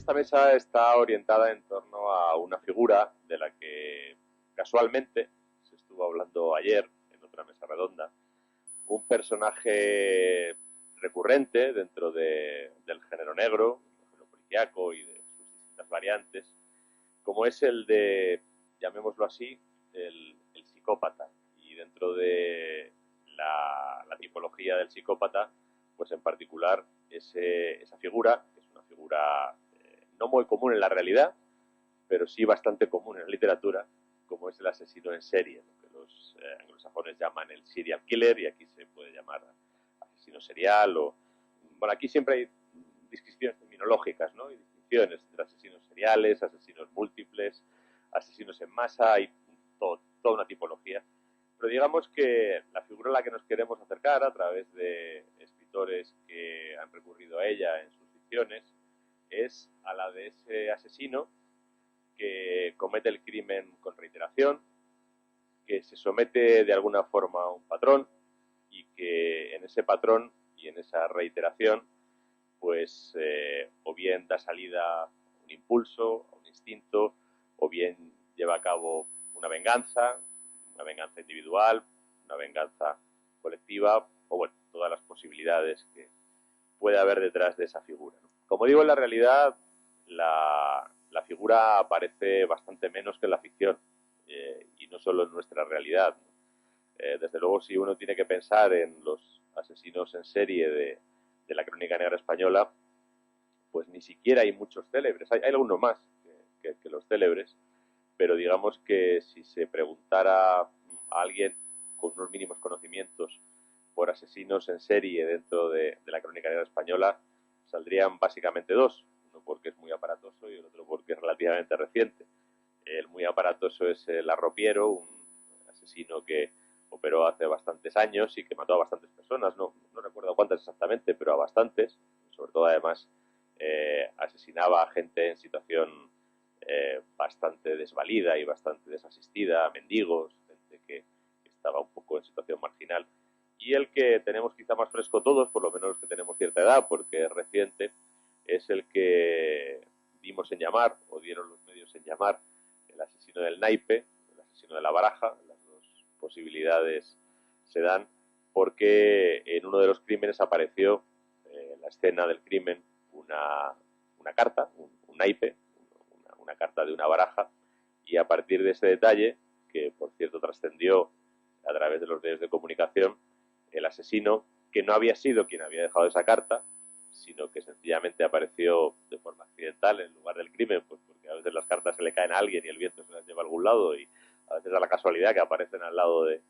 esta mesa está orientada en torno a una figura de la que casualmente se estuvo hablando ayer en otra mesa redonda. Un personaje recurrente dentro del género negro, el género policíaco y de sus distintas variantes, como es el de, llamémoslo así, el psicópata. Y dentro de la tipología del psicópata, pues en particular esa figura, que es una figura no muy común en la realidad, pero sí bastante común en la literatura, como es el asesino en serie, lo que los anglosajones llaman el serial killer, y aquí se puede llamar asesino serial, o bueno, aquí siempre hay distinciones terminológicas, ¿no? Y distinciones entre asesinos seriales, asesinos múltiples, asesinos en masa, hay toda una tipología. Pero digamos que la figura a la que nos queremos acercar a través de escritores que han recurrido a ella en sus ficciones es a la de ese asesino que comete el crimen con reiteración, que se somete de alguna forma a un patrón y que en ese patrón y en esa reiteración pues o bien da salida a un impulso, a un instinto, o bien lleva a cabo una venganza individual, una venganza colectiva, o bueno, todas las posibilidades que puede haber detrás de esa figura, ¿no? Como digo, en la realidad la figura aparece bastante menos que en la ficción, y no solo en nuestra realidad, ¿no? Desde luego, si uno tiene que pensar en los asesinos en serie de la crónica negra española, pues ni siquiera hay muchos célebres. Hay algunos más que los célebres, pero digamos que si se preguntara a alguien con unos mínimos conocimientos por asesinos en serie dentro de la crónica negra española, saldrían básicamente dos. Uno porque es muy aparatoso y el otro porque es relativamente reciente. El muy aparatoso es el Arropiero, un asesino que operó hace bastantes años y que mató a bastantes personas, no recuerdo cuántas exactamente, pero a bastantes. Sobre todo, además, asesinaba a gente en situación bastante desvalida y bastante desasistida, mendigos, gente que estaba un poco en situación marginal. Y el que tenemos quizá más fresco todos, por lo menos los que tenemos cierta edad, porque es reciente, es el que dimos en llamar, o dieron los medios en llamar, el asesino del naipe, el asesino de la baraja. Las dos posibilidades se dan porque en uno de los crímenes apareció en la escena del crimen una carta, un naipe, una carta de una baraja, y a partir de ese detalle, que por cierto trascendió a través de los medios de comunicación, el asesino, que no había sido quien había dejado esa carta, sino que sencillamente apareció de forma accidental en lugar del crimen, pues porque a veces las cartas se le caen a alguien y el viento se las lleva a algún lado, y a veces da la casualidad que aparecen al lado de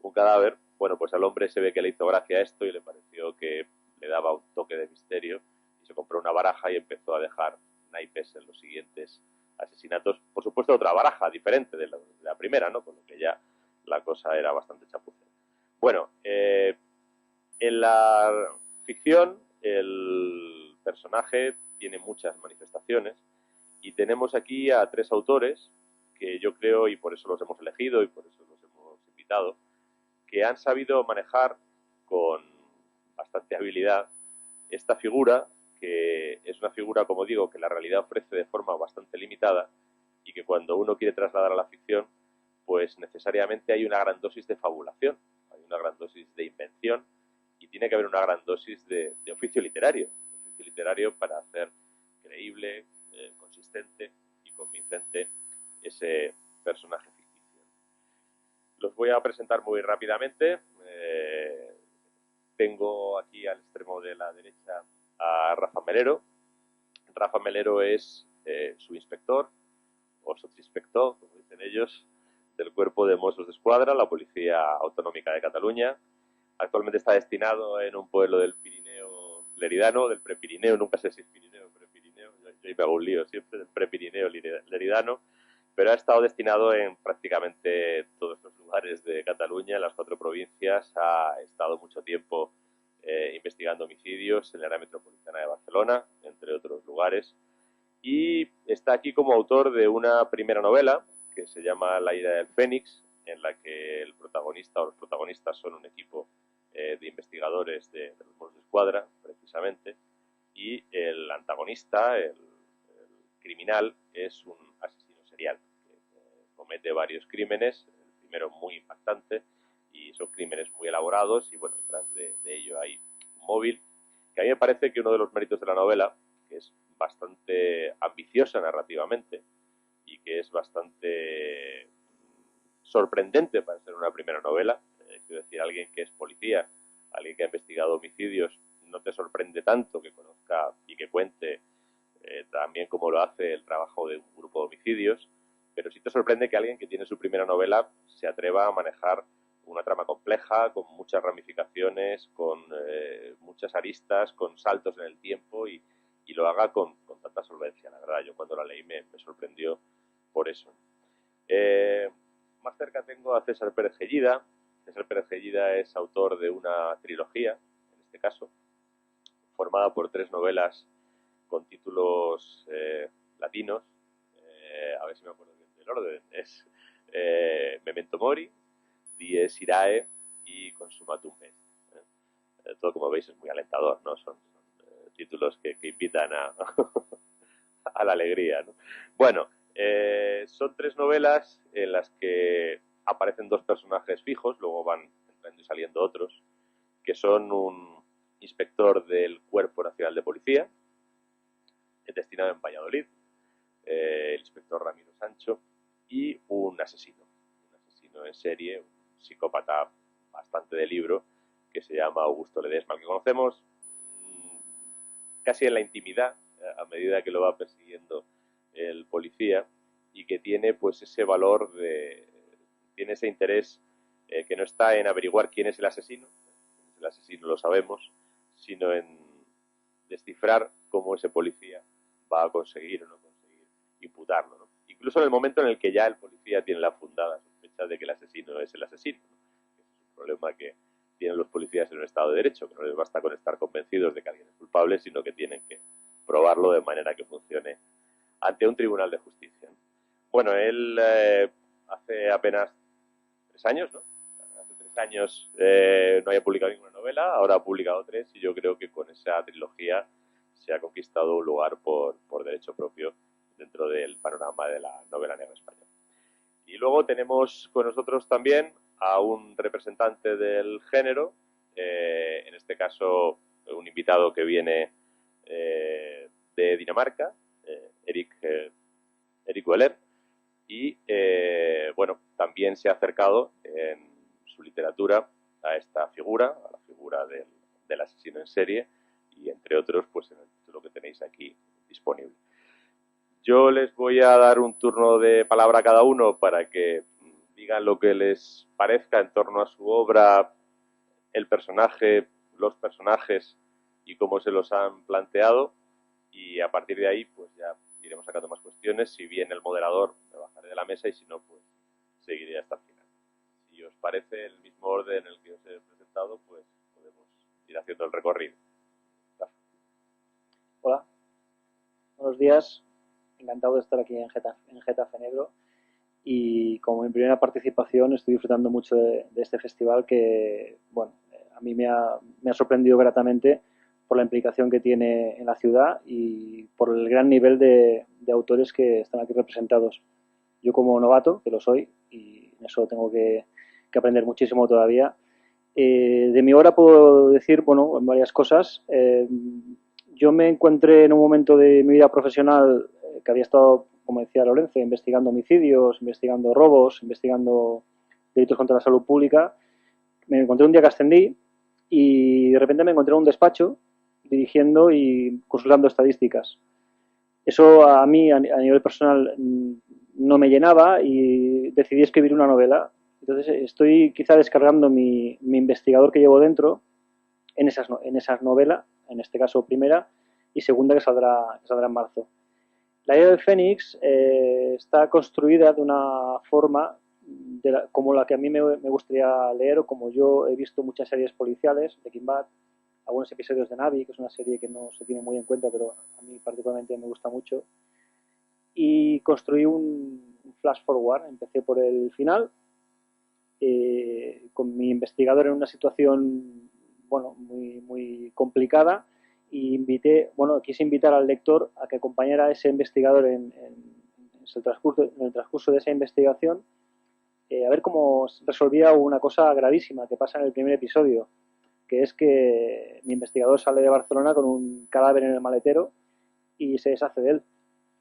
un cadáver. Bueno, pues al hombre se ve que le hizo gracia esto y le pareció que le daba un toque de misterio, y se compró una baraja y empezó a dejar naipes en los siguientes asesinatos. Por supuesto, otra baraja diferente de la primera, ¿no? Con lo que ya la cosa era bastante chapucera. Bueno, en la ficción el personaje tiene muchas manifestaciones, y tenemos aquí a tres autores que yo creo, y por eso los hemos elegido y por eso los hemos invitado, que han sabido manejar con bastante habilidad esta figura, que es una figura, como digo, que la realidad ofrece de forma bastante limitada, y que cuando uno quiere trasladar a la ficción, pues necesariamente hay una gran dosis de fabulación, hay una gran dosis de invención, y tiene que haber una gran dosis de oficio literario para hacer creíble, consistente y convincente ese personaje ficticio. Los voy a presentar muy rápidamente. Tengo aquí al extremo de la derecha a Rafa Melero. Rafa Melero es subinspector o subinspector, como dicen ellos, del Cuerpo de Mossos d'Esquadra, la Policía Autonómica de Cataluña. Actualmente está destinado en un pueblo del Pirineo leridano, del Prepirineo, nunca sé si es Pirineo o Prepirineo, yo me hago un lío siempre, del Prepirineo leridano, pero ha estado destinado en prácticamente todos los lugares de Cataluña, en las 4 provincias. Ha estado mucho tiempo investigando homicidios en el área metropolitana de Barcelona, entre otros lugares, y está aquí como autor de una primera novela que se llama La ira del Fénix, en la que el protagonista o los protagonistas son un equipo de investigadores de los Mossos d'Esquadra, precisamente, y el antagonista, el criminal es un asesino serial que comete varios crímenes, el primero muy impactante, y son crímenes muy elaborados, y bueno, detrás de ello hay un móvil, que a mí me parece que uno de los méritos de la novela, que es bastante ambiciosa narrativamente y que es bastante sorprendente para ser una primera novela, quiero decir, alguien que es policía, alguien que ha investigado homicidios, no te sorprende tanto que conozca y que cuente también cómo lo hace el trabajo de un grupo de homicidios, pero sí te sorprende que alguien que tiene su primera novela se atreva a manejar una trama compleja, con muchas ramificaciones, con muchas aristas, con saltos en el tiempo y lo haga con tanta solvencia. La verdad, yo cuando la leí me sorprendió por eso. Más cerca tengo a César Pérez Gellida. César Pérez Gellida es autor de una trilogía, en este caso, formada por 3 novelas con títulos latinos. A ver si me acuerdo bien del orden. Es Memento Mori, Dies Irae y Consumatum Est. Todo, como veis, es muy alentador, ¿no? Son títulos que invitan a la alegría, ¿no? Bueno, son 3 novelas en las que aparecen 2 personajes fijos, luego van entrando y saliendo otros, que son un inspector del Cuerpo Nacional de Policía, destinado en Valladolid, el inspector Ramiro Sancho, y un asesino en serie, un psicópata bastante de libro, que se llama Augusto Ledesma, que conocemos casi en la intimidad, a medida que lo va persiguiendo el policía, y que tiene pues ese valor, tiene ese interés que no está en averiguar quién es el asesino lo sabemos, sino en descifrar cómo ese policía va a conseguir o no conseguir imputarlo, ¿no? Incluso en el momento en el que ya el policía tiene la fundada sospecha de que el asesino es el asesino, ¿no? Ese es un problema que tienen los policías en un Estado de Derecho, que no les basta con estar convencidos de que alguien es culpable, sino que tienen que probarlo de manera que funcione ante un tribunal de justicia. Bueno, él hace apenas 3 años, ¿no? Hace 3 años no había publicado ninguna novela, ahora ha publicado 3, y yo creo que con esa trilogía se ha conquistado un lugar por derecho propio dentro del panorama de la novela negra española. Y luego tenemos con nosotros también a un representante del género, en este caso un invitado que viene de Dinamarca, Erik Weller, y bueno, también se ha acercado en su literatura a esta figura, a la figura del asesino en serie, y entre otros, pues en el título que tenéis aquí disponible. Yo les voy a dar un turno de palabra a cada uno para que digan lo que les parezca en torno a su obra, el personaje, los personajes y cómo se los han planteado, y a partir de ahí pues ya iremos sacando más cuestiones. Si viene el moderador me bajaré de la mesa, y si no pues seguiré hasta el final. Si os parece el mismo orden en el que os he presentado, pues podemos ir haciendo el recorrido. Hola, buenos días, encantado de estar aquí en Getafe Negro, y como mi primera participación estoy disfrutando mucho de este festival que, bueno, a mí me ha sorprendido gratamente por la implicación que tiene en la ciudad y por el gran nivel de autores que están aquí representados. Yo como novato, que lo soy, y en eso tengo que aprender muchísimo todavía. De mi obra puedo decir, bueno, varias cosas. Yo me encontré en un momento de mi vida profesional que había estado, como decía Lorenzo, investigando homicidios, investigando robos, investigando delitos contra la salud pública. Me encontré un día que ascendí y de repente me encontré en un despacho dirigiendo y consultando estadísticas. Eso a mí, a nivel personal, no me llenaba y decidí escribir una novela. Entonces estoy quizá descargando mi investigador que llevo dentro en esas novelas, en este caso primera y segunda, que saldrá en marzo. La idea del Fénix está construida de una forma como la que a mí me gustaría leer, o como yo he visto muchas series policiales, Breaking Bad, algunos episodios de Navi, que es una serie que no se tiene muy en cuenta, pero a mí particularmente me gusta mucho. Y construí un flash forward. Empecé por el final, con mi investigador en una situación, bueno, muy, muy complicada, quise invitar al lector a que acompañara a ese investigador en el transcurso de esa investigación, a ver cómo resolvía una cosa gravísima que pasa en el primer episodio, que es que mi investigador sale de Barcelona con un cadáver en el maletero y se deshace de él.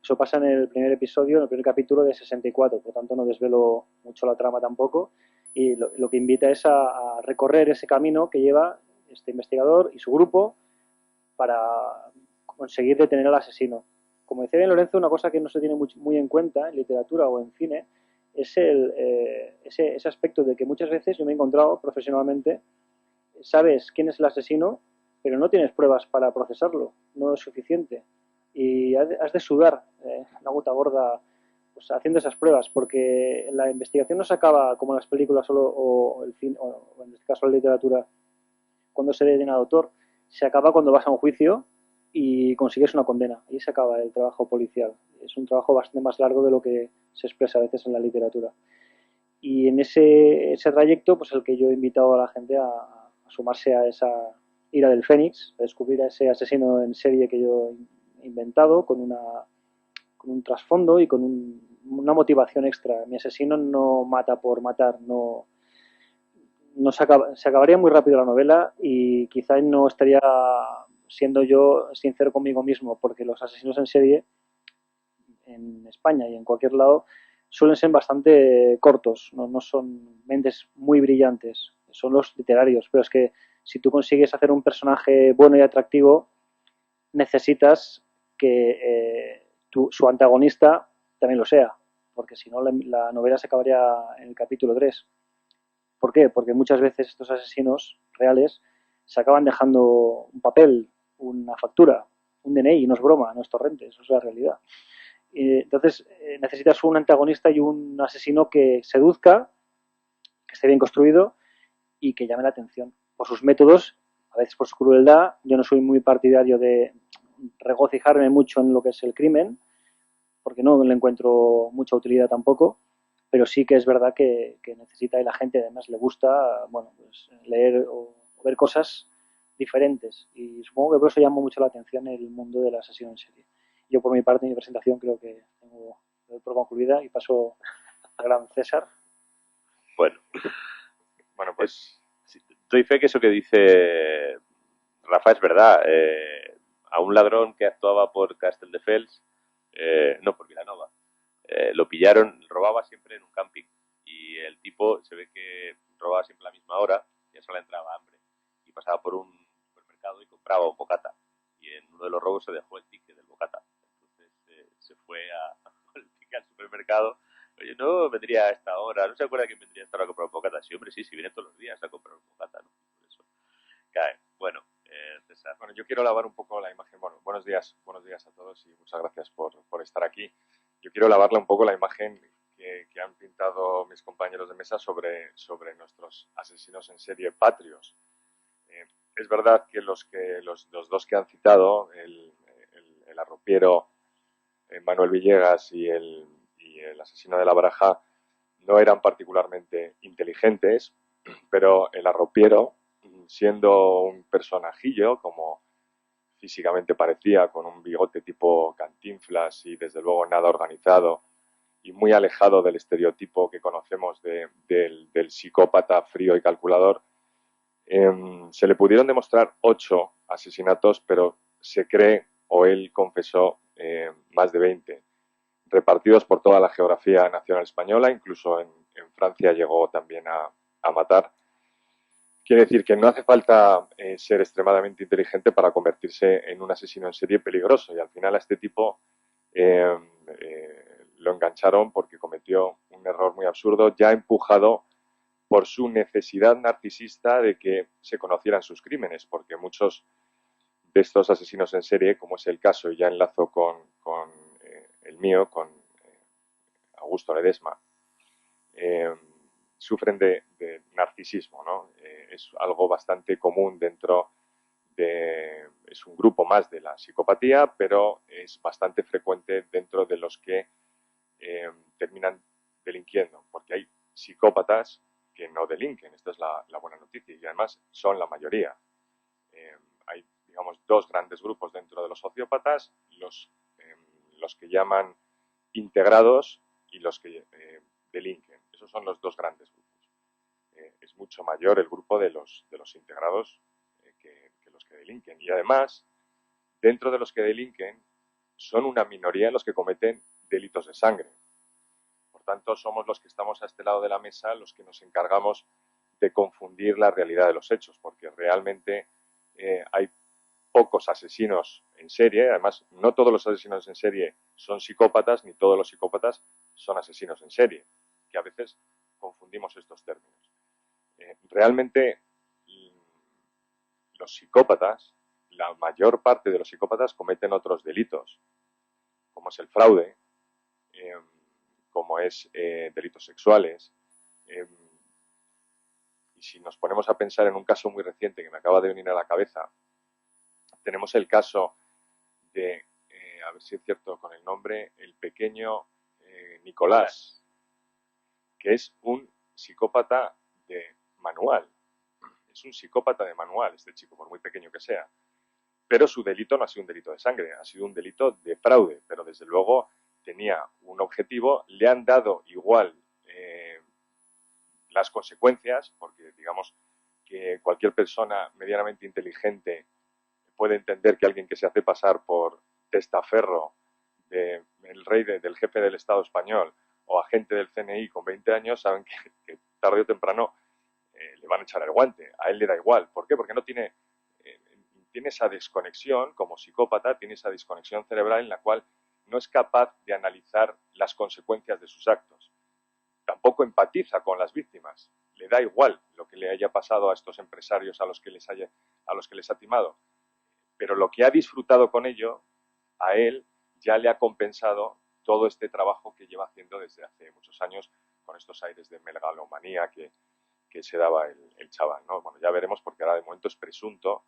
Eso pasa en el primer episodio, en el primer capítulo de 64, por lo tanto no desvelo mucho la trama tampoco, y lo que invita es a recorrer ese camino que lleva este investigador y su grupo para conseguir detener al asesino. Como decía bien Lorenzo, una cosa que no se tiene muy en cuenta en literatura o en cine es ese aspecto de que muchas veces yo me he encontrado profesionalmente, sabes quién es el asesino, pero no tienes pruebas para procesarlo, no es suficiente. Y has de sudar la gota gorda pues, haciendo esas pruebas, porque la investigación no se acaba como en las películas solo, o el cine, o en este caso la literatura, cuando se detiene al autor, se acaba cuando vas a un juicio y consigues una condena. Ahí se acaba el trabajo policial. Es un trabajo bastante más largo de lo que se expresa a veces en la literatura. Y en ese trayecto, pues el que yo he invitado a la gente a sumarse a esa ira del Fénix, a descubrir a ese asesino en serie que yo he inventado con un trasfondo y con una motivación extra. Mi asesino no mata por matar, se acabaría muy rápido la novela y quizá no estaría siendo yo sincero conmigo mismo, porque los asesinos en serie en España y en cualquier lado suelen ser bastante cortos, no son mentes muy brillantes, son los literarios, pero es que si tú consigues hacer un personaje bueno y atractivo, necesitas que su antagonista también lo sea, porque si no la novela se acabaría en el capítulo 3. ¿Por qué? Porque muchas veces estos asesinos reales se acaban dejando un papel, una factura, un DNI, no es broma, no es torrente, eso es la realidad. Entonces necesitas un antagonista y un asesino que seduzca, que esté bien construido y que llame la atención por sus métodos, a veces por su crueldad. Yo no soy muy partidario de regocijarme mucho en lo que es el crimen, porque no le encuentro mucha utilidad tampoco, pero sí que es verdad que necesita y la gente además le gusta, bueno, pues leer o ver cosas diferentes, y supongo que por eso llama mucho la atención el mundo del asesino en serie. Yo por mi parte, en mi presentación, creo que tengo por concluida y paso al gran César. Bueno, pues doy fe que eso que dice Rafa es verdad. A un ladrón que actuaba por Castelldefels, no, por Vilanova, lo pillaron, robaba siempre en un camping, y el tipo se ve que robaba siempre a la misma hora y a esa le entraba hambre y pasaba por un supermercado y compraba un bocata, y en uno de los robos se dejó el ticket del bocata. Entonces se fue con el ticket al supermercado. Oye, no vendría a esta hora, no se acuerda quién vendría a esta hora a comprar un bocata. Sí, hombre, sí, viene todos los días a comprar un bocata, ¿no? Por eso cae. Bueno, César. Bueno, yo quiero lavar un poco la imagen. Bueno, buenos días a todos y muchas gracias por estar aquí. Yo quiero lavarle un poco la imagen que han pintado mis compañeros de mesa sobre nuestros asesinos en serie patrios. Es verdad que los dos que han citado, el arropiero Manuel Villegas y el asesino de la Baraja, no eran particularmente inteligentes, pero el arropiero, siendo un personajillo, como físicamente parecía, con un bigote tipo Cantinflas y desde luego nada organizado y muy alejado del estereotipo que conocemos del psicópata frío y calculador, se le pudieron demostrar 8 asesinatos, pero se cree, o él confesó, más de 20, repartidos por toda la geografía nacional española, incluso en Francia llegó también a matar. Quiere decir que no hace falta ser extremadamente inteligente para convertirse en un asesino en serie peligroso, y al final a este tipo lo engancharon porque cometió un error muy absurdo, ya empujado por su necesidad narcisista de que se conocieran sus crímenes, porque muchos de estos asesinos en serie, como es el caso, y ya enlazo con el mío, con Augusto Ledesma, sufren de narcisismo, ¿no? Es algo bastante común dentro es un grupo más de la psicopatía, pero es bastante frecuente dentro de los que terminan delinquiendo, porque hay psicópatas que no delinquen. Esta es la buena noticia, y además son la mayoría. Hay digamos, dos grandes grupos dentro de los sociópatas, los que llaman integrados y los que delinquen. Esos son los dos grandes grupos. Es mucho mayor el grupo de los integrados que los que delinquen. Y además, dentro de los que delinquen, son una minoría los que cometen delitos de sangre. Por tanto, somos los que estamos a este lado de la mesa los que nos encargamos de confundir la realidad de los hechos, porque realmente hay pocos asesinos en serie. Además, no todos los asesinos en serie son psicópatas, ni todos los psicópatas son asesinos en serie, que a veces confundimos estos términos. Realmente, los psicópatas, la mayor parte de los psicópatas cometen otros delitos, como es el fraude, como es delitos sexuales. Y si nos ponemos a pensar en un caso muy reciente que me acaba de venir a la cabeza, tenemos el caso de, a ver si es cierto con el nombre, el pequeño Nicolás, que es un psicópata de manual. Es un psicópata de manual este chico, por muy pequeño que sea. Pero su delito no ha sido un delito de sangre, ha sido un delito de fraude, pero desde luego tenía un objetivo, le han dado igual las consecuencias, porque digamos que cualquier persona medianamente inteligente puede entender que alguien que se hace pasar por testaferro del rey, del jefe del Estado español o agente del CNI con 20 años, saben que tarde o temprano le van a echar el guante. A él le da igual. ¿Por qué? Porque no tiene esa desconexión, como psicópata, tiene esa desconexión cerebral en la cual no es capaz de analizar las consecuencias de sus actos. Tampoco empatiza con las víctimas. Le da igual lo que le haya pasado a estos empresarios a los que les ha timado. Pero lo que ha disfrutado con ello, a él ya le ha compensado todo este trabajo que lleva haciendo desde hace muchos años con estos aires de megalomanía que se daba el chaval, ¿no? Bueno, ya veremos porque ahora de momento es presunto,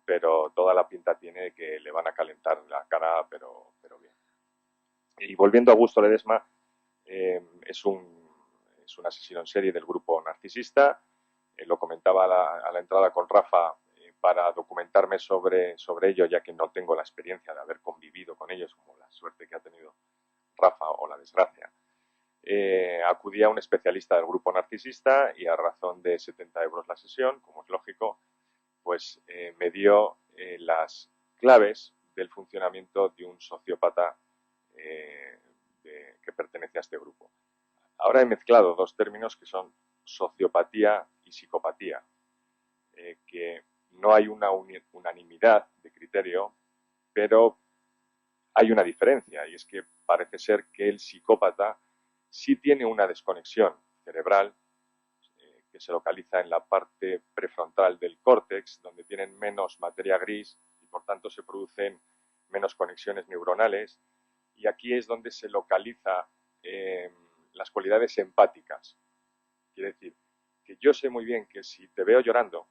pero toda la pinta tiene de que le van a calentar la cara, pero bien. Y volviendo a Augusto Ledesma, es un asesino en serie del grupo narcisista. Lo comentaba a la entrada con Rafa para documentarme sobre ello, ya que no tengo la experiencia de haber convivido con ellos, como la suerte que ha tenido Rafa o la desgracia. Acudí a un especialista del grupo narcisista y a razón de 70 euros la sesión, como es lógico, pues me dio las claves del funcionamiento de un sociópata que pertenece a este grupo. Ahora he mezclado dos términos que son sociopatía y psicopatía, que no hay una unanimidad de criterio, pero hay una diferencia, y es que parece ser que el psicópata sí tiene una desconexión cerebral que se localiza en la parte prefrontal del córtex, donde tienen menos materia gris y por tanto se producen menos conexiones neuronales, y aquí es donde se localiza las cualidades empáticas. Quiere decir que yo sé muy bien que si te veo llorando,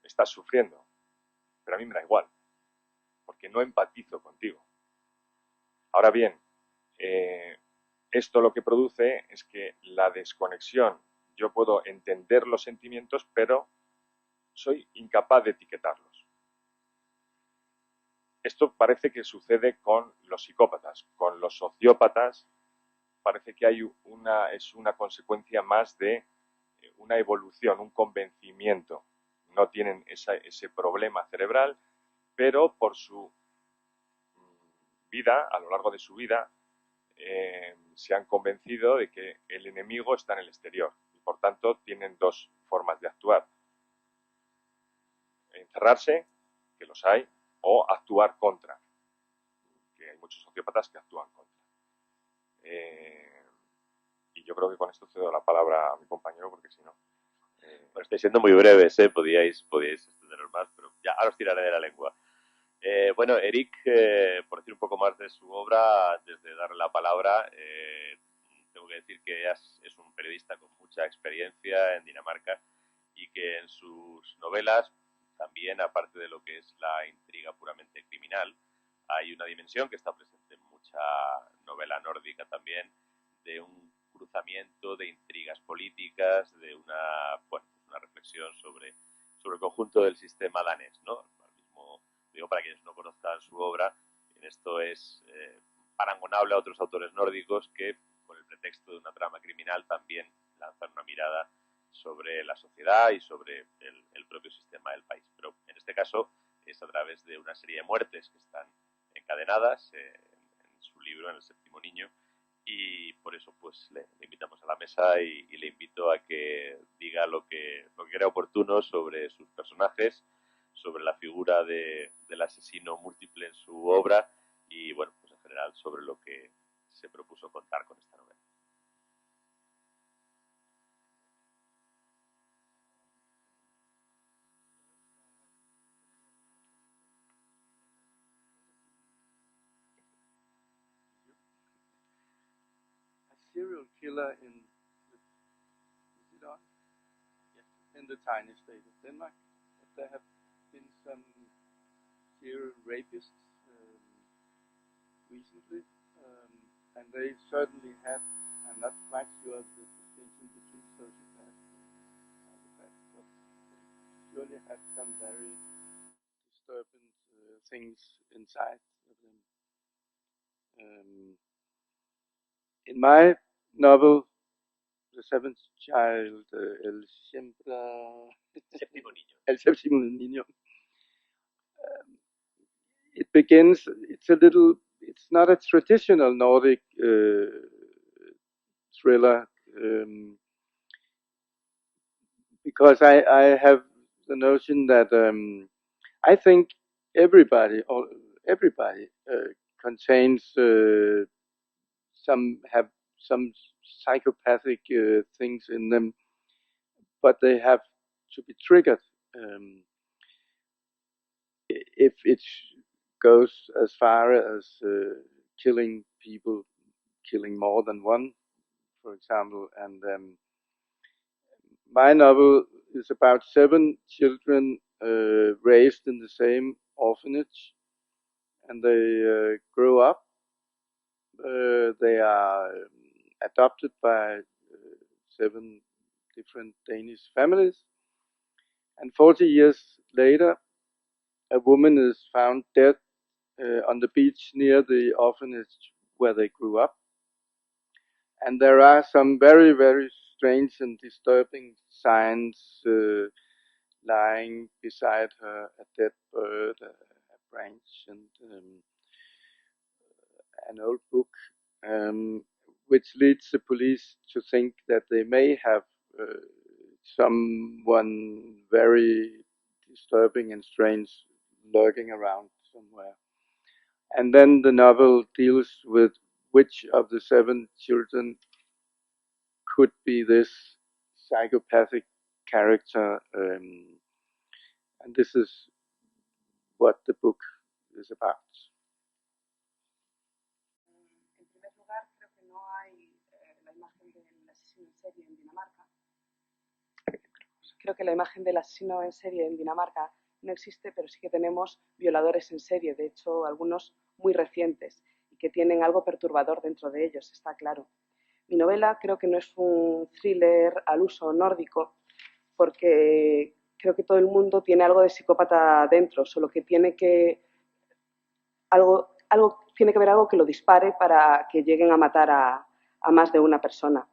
estás sufriendo, pero a mí me da igual, porque no empatizo contigo. Ahora bien, esto lo que produce es que la desconexión, yo puedo entender los sentimientos, pero soy incapaz de etiquetarlos. Esto parece que sucede con los psicópatas. Con los sociópatas parece que es una consecuencia más de una evolución, un convencimiento. No tienen ese problema cerebral, pero por su vida, a lo largo de su vida, se han convencido de que el enemigo está en el exterior y por tanto tienen dos formas de actuar: encerrarse, que los hay, o actuar contra, que hay muchos sociópatas que actúan contra. Y yo creo que con esto cedo la palabra a mi compañero, porque si no... Bueno, estáis siendo muy breves, podíais extenderos más, pero ya ahora os tiraré de la lengua. Bueno, Eric, por decir un poco más de su obra, antes de darle la palabra, tengo que decir que es un periodista con mucha experiencia en Dinamarca y que en sus novelas, también aparte de lo que es la intriga puramente criminal, hay una dimensión que está presente en mucha novela nórdica también, de un cruzamiento de intrigas políticas, de una reflexión sobre el conjunto del sistema danés, ¿no? digo para quienes no conozcan su obra, en esto es parangonable a otros autores nórdicos que, con el pretexto de una trama criminal, también lanzan una mirada sobre la sociedad y sobre el propio sistema del país. Pero en este caso es a través de una serie de muertes que están encadenadas en su libro, en El séptimo niño, y por eso pues le invitamos a la mesa y le invito a que diga lo que crea oportuno sobre sus personajes, sobre la figura del asesino múltiple en su obra y, bueno, pues en general sobre lo que se propuso contar con esta novela. Serial killer in the tiny state of Denmark. There have been some serial rapists recently, and they certainly have. I'm not quite sure of the distinction between sociopaths and psychopaths, but they surely have some very disturbing things inside of them. In my novel, The Seventh Child, El Séptimo Niño, it begins, it's not a traditional Nordic thriller, because I have the notion that I think everybody contains have some psychopathic things in them, but they have to be triggered. If it goes as far as killing people, killing more than one, for example, and my novel is about 7 children raised in the same orphanage, and they grow up. They are adopted by 7 different Danish families, and 40 years later, a woman is found dead on the beach near the orphanage where they grew up. And there are some very, very strange and disturbing signs lying beside her, a dead bird, a branch, and an old book, which leads the police to think that they may have someone very disturbing and strange lurking around somewhere. And then the novel deals with which of the 7 children could be this psychopathic character, and this is what the book is about. En primer lugar, creo que no hay la imagen del asesino en serie en Dinamarca. Creo que la imagen del asesino en serie en Dinamarca no existe, pero sí que tenemos violadores en serie, de hecho algunos muy recientes, y que tienen algo perturbador dentro de ellos, está claro. Mi novela creo que no es un thriller al uso nórdico, porque creo que todo el mundo tiene algo de psicópata dentro, solo que tiene que tiene que haber algo que lo dispare para que lleguen a matar a más de una persona.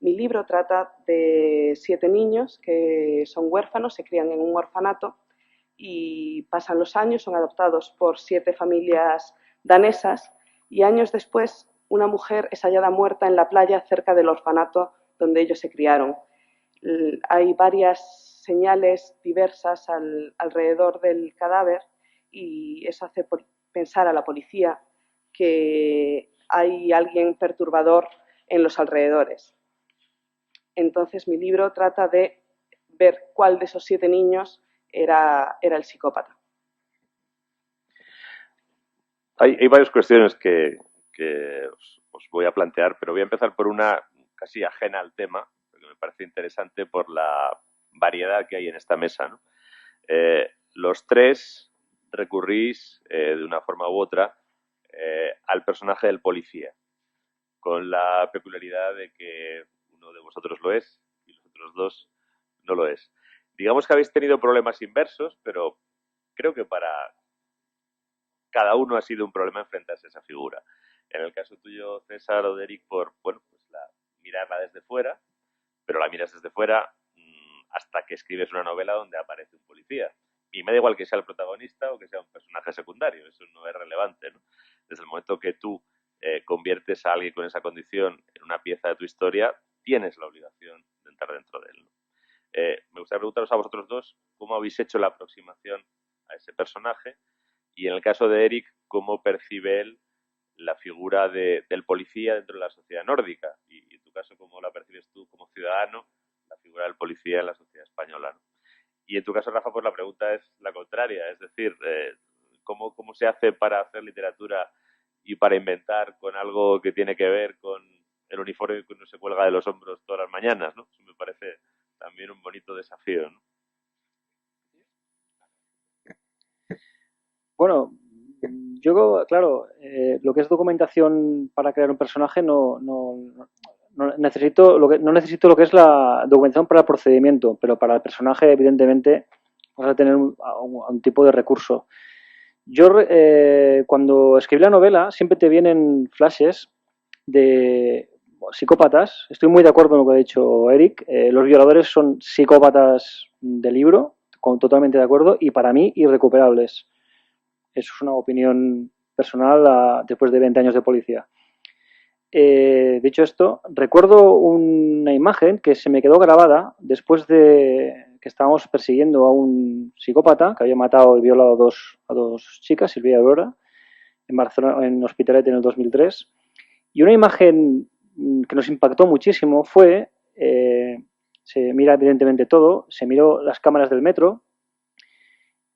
Mi libro trata de 7 niños que son huérfanos, se crían en un orfanato y pasan los años, son adoptados por 7 familias danesas y años después una mujer es hallada muerta en la playa cerca del orfanato donde ellos se criaron. Hay varias señales diversas alrededor del cadáver y eso hace pensar a la policía que hay alguien perturbador en los alrededores. Entonces mi libro trata de ver cuál de esos 7 niños era el psicópata. Hay varias cuestiones que os voy a plantear, pero voy a empezar por una casi ajena al tema, porque me parece interesante por la variedad que hay en esta mesa, ¿no? Los 3 recurrís de una forma u otra al personaje del policía, con la peculiaridad de que uno de vosotros lo es y los otros 2 no lo es. Digamos que habéis tenido problemas inversos, pero creo que para cada uno ha sido un problema enfrentarse a esa figura. En el caso tuyo, César o de Eric, por, bueno, pues mirarla desde fuera, pero la miras desde fuera hasta que escribes una novela donde aparece un policía. Y me da igual que sea el protagonista o que sea un personaje secundario, eso no es relevante, ¿no? Desde el momento que tú conviertes a alguien con esa condición en una pieza de tu historia, tienes la obligación de entrar dentro de él, ¿no? Me gustaría preguntaros a vosotros dos cómo habéis hecho la aproximación a ese personaje y en el caso de Eric, cómo percibe él la figura del policía dentro de la sociedad nórdica y en tu caso, cómo la percibes tú como ciudadano, la figura del policía en la sociedad española, ¿no? Y en tu caso, Rafa, pues la pregunta es la contraria, es decir, ¿cómo se hace para hacer literatura y para inventar con algo que tiene que ver con el uniforme que uno se cuelga de los hombros todas las mañanas, ¿no? Eso me parece también un bonito desafío, ¿no? Bueno, yo, claro, lo que es documentación para crear un personaje no necesito lo que es la documentación para el procedimiento, pero para el personaje, evidentemente, vas a tener un tipo de recurso. Yo, cuando escribí la novela, siempre te vienen flashes de psicópatas. Estoy muy de acuerdo en lo que ha dicho Eric. Los violadores son psicópatas de libro, totalmente de acuerdo, y para mí irrecuperables. Eso es una opinión personal después de 20 años de policía. Dicho esto, recuerdo una imagen que se me quedó grabada después de que estábamos persiguiendo a un psicópata que había matado y violado a dos chicas, Silvia y Aurora, en Barcelona, en Hospitalet en el 2003. Y una imagen que nos impactó muchísimo fue, se mira evidentemente todo, se miró las cámaras del metro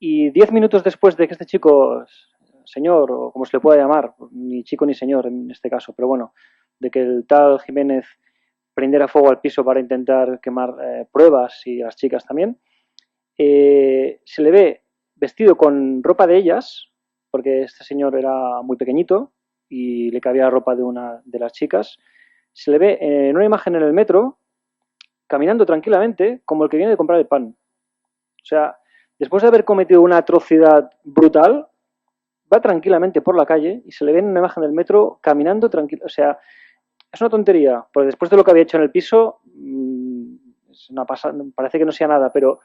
y 10 minutos después de que este chico, señor, o como se le pueda llamar, ni chico ni señor en este caso, pero bueno, de que el tal Jiménez prendiera fuego al piso para intentar quemar pruebas y a las chicas también, se le ve vestido con ropa de ellas, porque este señor era muy pequeñito y le cabía la ropa de una de las chicas, se le ve en una imagen en el metro caminando tranquilamente como el que viene de comprar el pan. O sea, después de haber cometido una atrocidad brutal, va tranquilamente por la calle y se le ve en una imagen del metro caminando tranquilo. O sea, es una tontería, porque después de lo que había hecho en el piso, es una parece que no sea nada, pero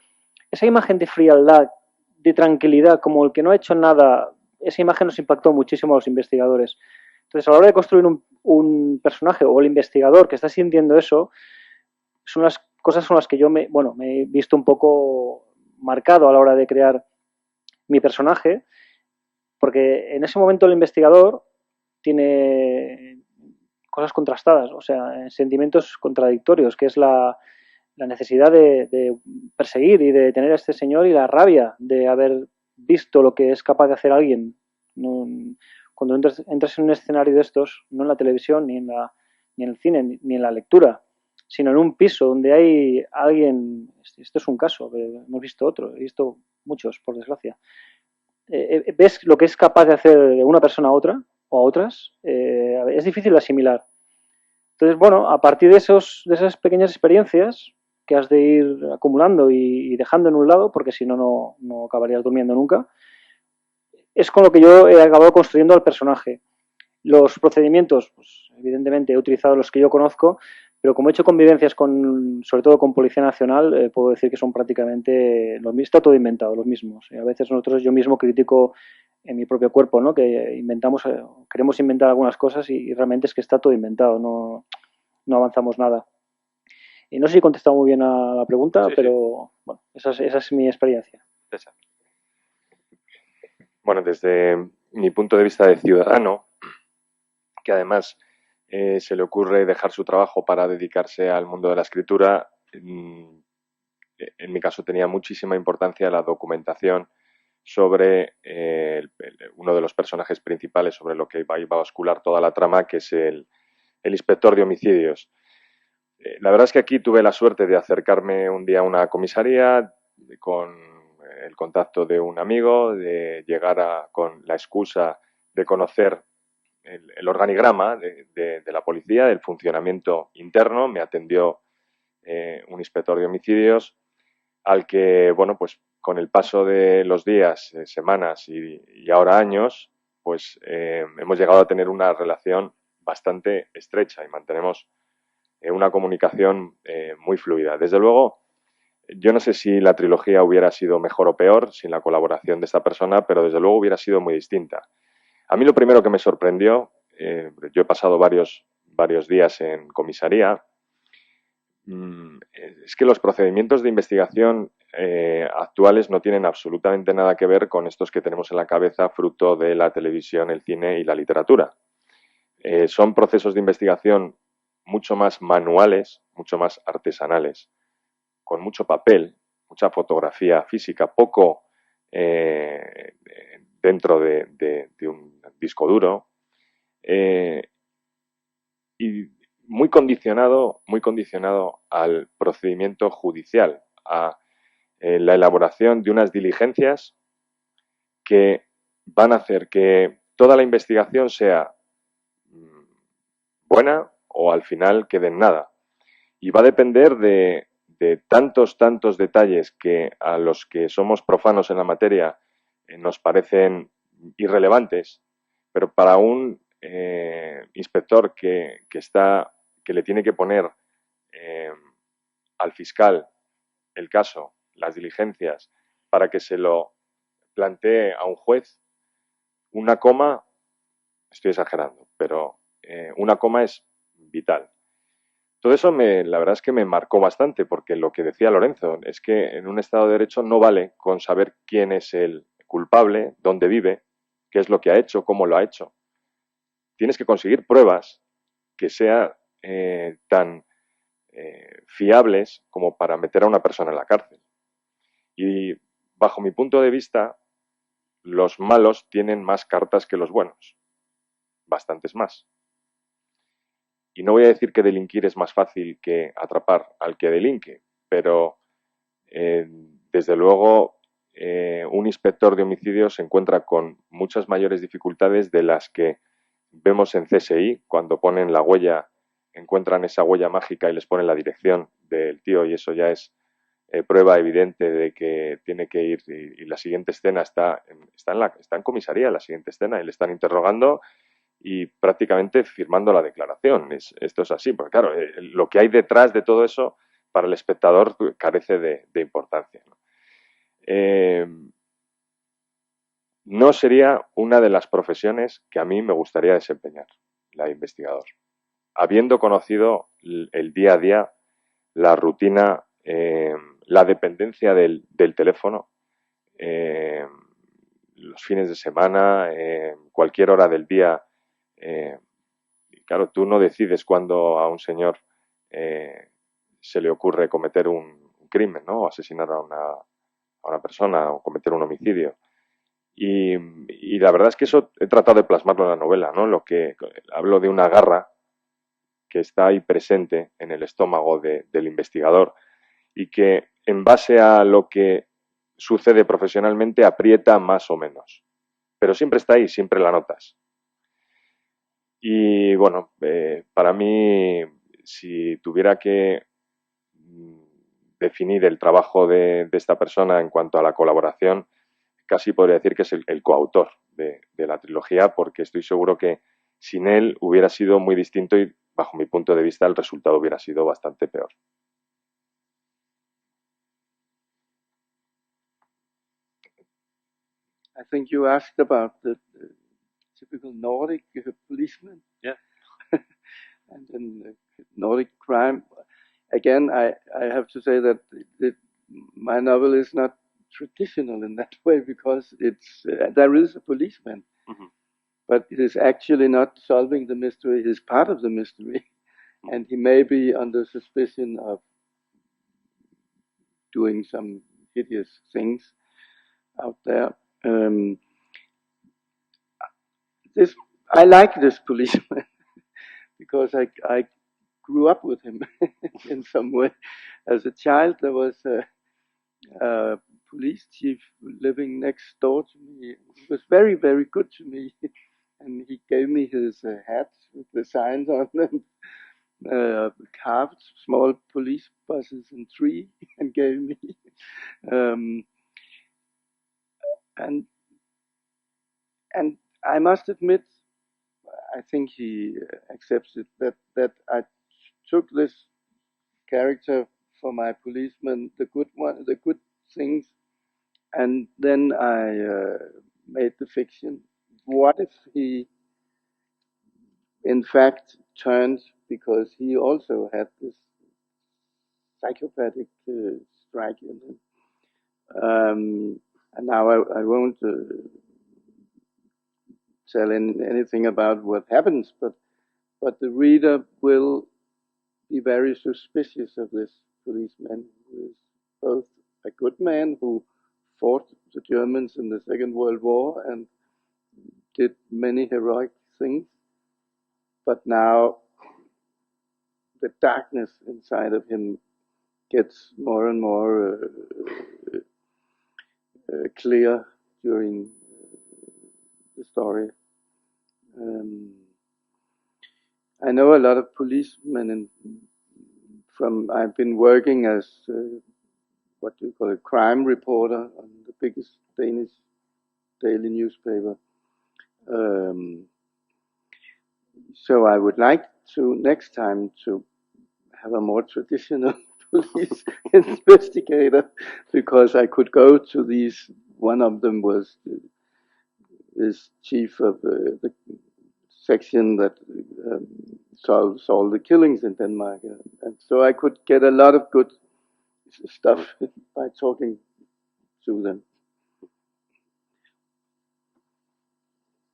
esa imagen de frialdad, de tranquilidad, como el que no ha hecho nada, esa imagen nos impactó muchísimo a los investigadores. Entonces, a la hora de construir un personaje o el investigador que está sintiendo eso, son las cosas con las que yo me he visto un poco marcado a la hora de crear mi personaje, porque en ese momento el investigador tiene cosas contrastadas, o sea, sentimientos contradictorios, que es la necesidad de perseguir y de tener a este señor y la rabia de haber visto lo que es capaz de hacer alguien. Cuando entras en un escenario de estos, no en la televisión, ni en el cine, ni en la lectura, sino en un piso donde hay alguien, esto es un caso, hemos visto otro, he visto muchos, por desgracia, ves lo que es capaz de hacer una persona a otra o a otras, es difícil de asimilar. Entonces, bueno, a partir de esas pequeñas experiencias que has de ir acumulando y dejando en un lado, porque si no, no acabarías durmiendo nunca, es con lo que yo he acabado construyendo al personaje. Los procedimientos, pues, evidentemente he utilizado los que yo conozco, pero como he hecho convivencias sobre todo con Policía Nacional, puedo decir que son prácticamente los mismos, está todo inventado, los mismos. Y a veces yo mismo critico en mi propio cuerpo, ¿no? Que queremos inventar algunas cosas y realmente es que está todo inventado, no avanzamos nada. Y no sé si he contestado muy bien a la pregunta, sí, pero sí. Bueno, esa es mi experiencia. Bueno, desde mi punto de vista de ciudadano, que además se le ocurre dejar su trabajo para dedicarse al mundo de la escritura, en mi caso tenía muchísima importancia la documentación sobre uno de los personajes principales, sobre lo que iba a bascular toda la trama, que es el inspector de homicidios. La verdad es que aquí tuve la suerte de acercarme un día a una comisaría con el contacto de un amigo, de llegar con la excusa de conocer el organigrama de la policía, del funcionamiento interno. Me atendió un inspector de homicidios al que, bueno, pues con el paso de los días, semanas y ahora años, pues hemos llegado a tener una relación bastante estrecha y mantenemos una comunicación muy fluida. Desde luego, yo no sé si la trilogía hubiera sido mejor o peor sin la colaboración de esta persona, pero desde luego hubiera sido muy distinta. A mí lo primero que me sorprendió, yo he pasado varios días en comisaría, es que los procedimientos de investigación actuales no tienen absolutamente nada que ver con estos que tenemos en la cabeza fruto de la televisión, el cine y la literatura. Son procesos de investigación mucho más manuales, mucho más artesanales, con mucho papel, mucha fotografía física, poco dentro de un disco duro, y muy condicionado al procedimiento judicial, a la elaboración de unas diligencias que van a hacer que toda la investigación sea buena o al final quede en nada. Y va a depender de tantos detalles que a los que somos profanos en la materia nos parecen irrelevantes, pero para un inspector que le tiene que poner al fiscal el caso, las diligencias, para que se lo plantee a un juez, una coma, estoy exagerando, pero una coma es vital. Todo eso la verdad es que me marcó bastante, porque lo que decía Lorenzo es que en un Estado de Derecho no vale con saber quién es el culpable, dónde vive, qué es lo que ha hecho, cómo lo ha hecho. Tienes que conseguir pruebas que sean tan fiables como para meter a una persona en la cárcel. Y bajo mi punto de vista, los malos tienen más cartas que los buenos, bastantes más. Y no voy a decir que delinquir es más fácil que atrapar al que delinque, pero desde luego un inspector de homicidios se encuentra con muchas mayores dificultades de las que vemos en CSI cuando ponen la huella, encuentran esa huella mágica y les ponen la dirección del tío, y eso ya es prueba evidente de que tiene que ir, y la siguiente escena está en comisaría, la siguiente escena, y le están interrogando y prácticamente firmando la declaración. Esto es así, porque claro, lo que hay detrás de todo eso para el espectador carece de importancia, ¿no? No sería una de las profesiones que a mí me gustaría desempeñar, la de investigador. Habiendo conocido el día a día, la rutina, la dependencia del teléfono, los fines de semana, cualquier hora del día. Claro, tú no decides cuándo a un señor se le ocurre cometer un crimen, ¿no? O asesinar a una persona o cometer un homicidio. Y la verdad es que eso he tratado de plasmarlo en la novela, ¿no? Lo que hablo de una garra que está ahí presente en el estómago del investigador y que en base a lo que sucede profesionalmente aprieta más o menos. Pero siempre está ahí, siempre la notas. Y bueno, para mí, si tuviera que definir el trabajo de esta persona en cuanto a la colaboración, casi podría decir que es el coautor de la trilogía, porque estoy seguro que sin él hubiera sido muy distinto y, bajo mi punto de vista, el resultado hubiera sido bastante peor. I think you asked about the typical Nordic policeman. Yeah. And then Nordic crime. Again, I have to say that my novel is not traditional in that way, because there is a policeman, but it is actually not solving the mystery. It is part of the mystery, and he may be under suspicion of doing some hideous things out there. I like this policeman because I grew up with him in some way. As a child, there was a police chief living next door to me. He was very, very good to me, and he gave me his hat with the signs on them, carved small police buses in tree, and gave me. And I must admit, I think he accepts it, that I took this character for my policeman, the good things, and then I made the fiction. What if he, in fact, turned, because he also had this psychopathic strike in him. And now I won't tell anything about what happens, but the reader will be very suspicious of this policeman, who is both a good man who fought the Germans in the Second World War and did many heroic things, but now the darkness inside of him gets more and more clear during the story. I know a lot of policemen, I've been working as what do you call it, crime reporter on the biggest Danish daily newspaper. So I would like to next time to have a more traditional police investigator, because I could go to these. One of them is chief of the section that solves all the killings in Denmark, and so I could get a lot of good stuff by talking to them.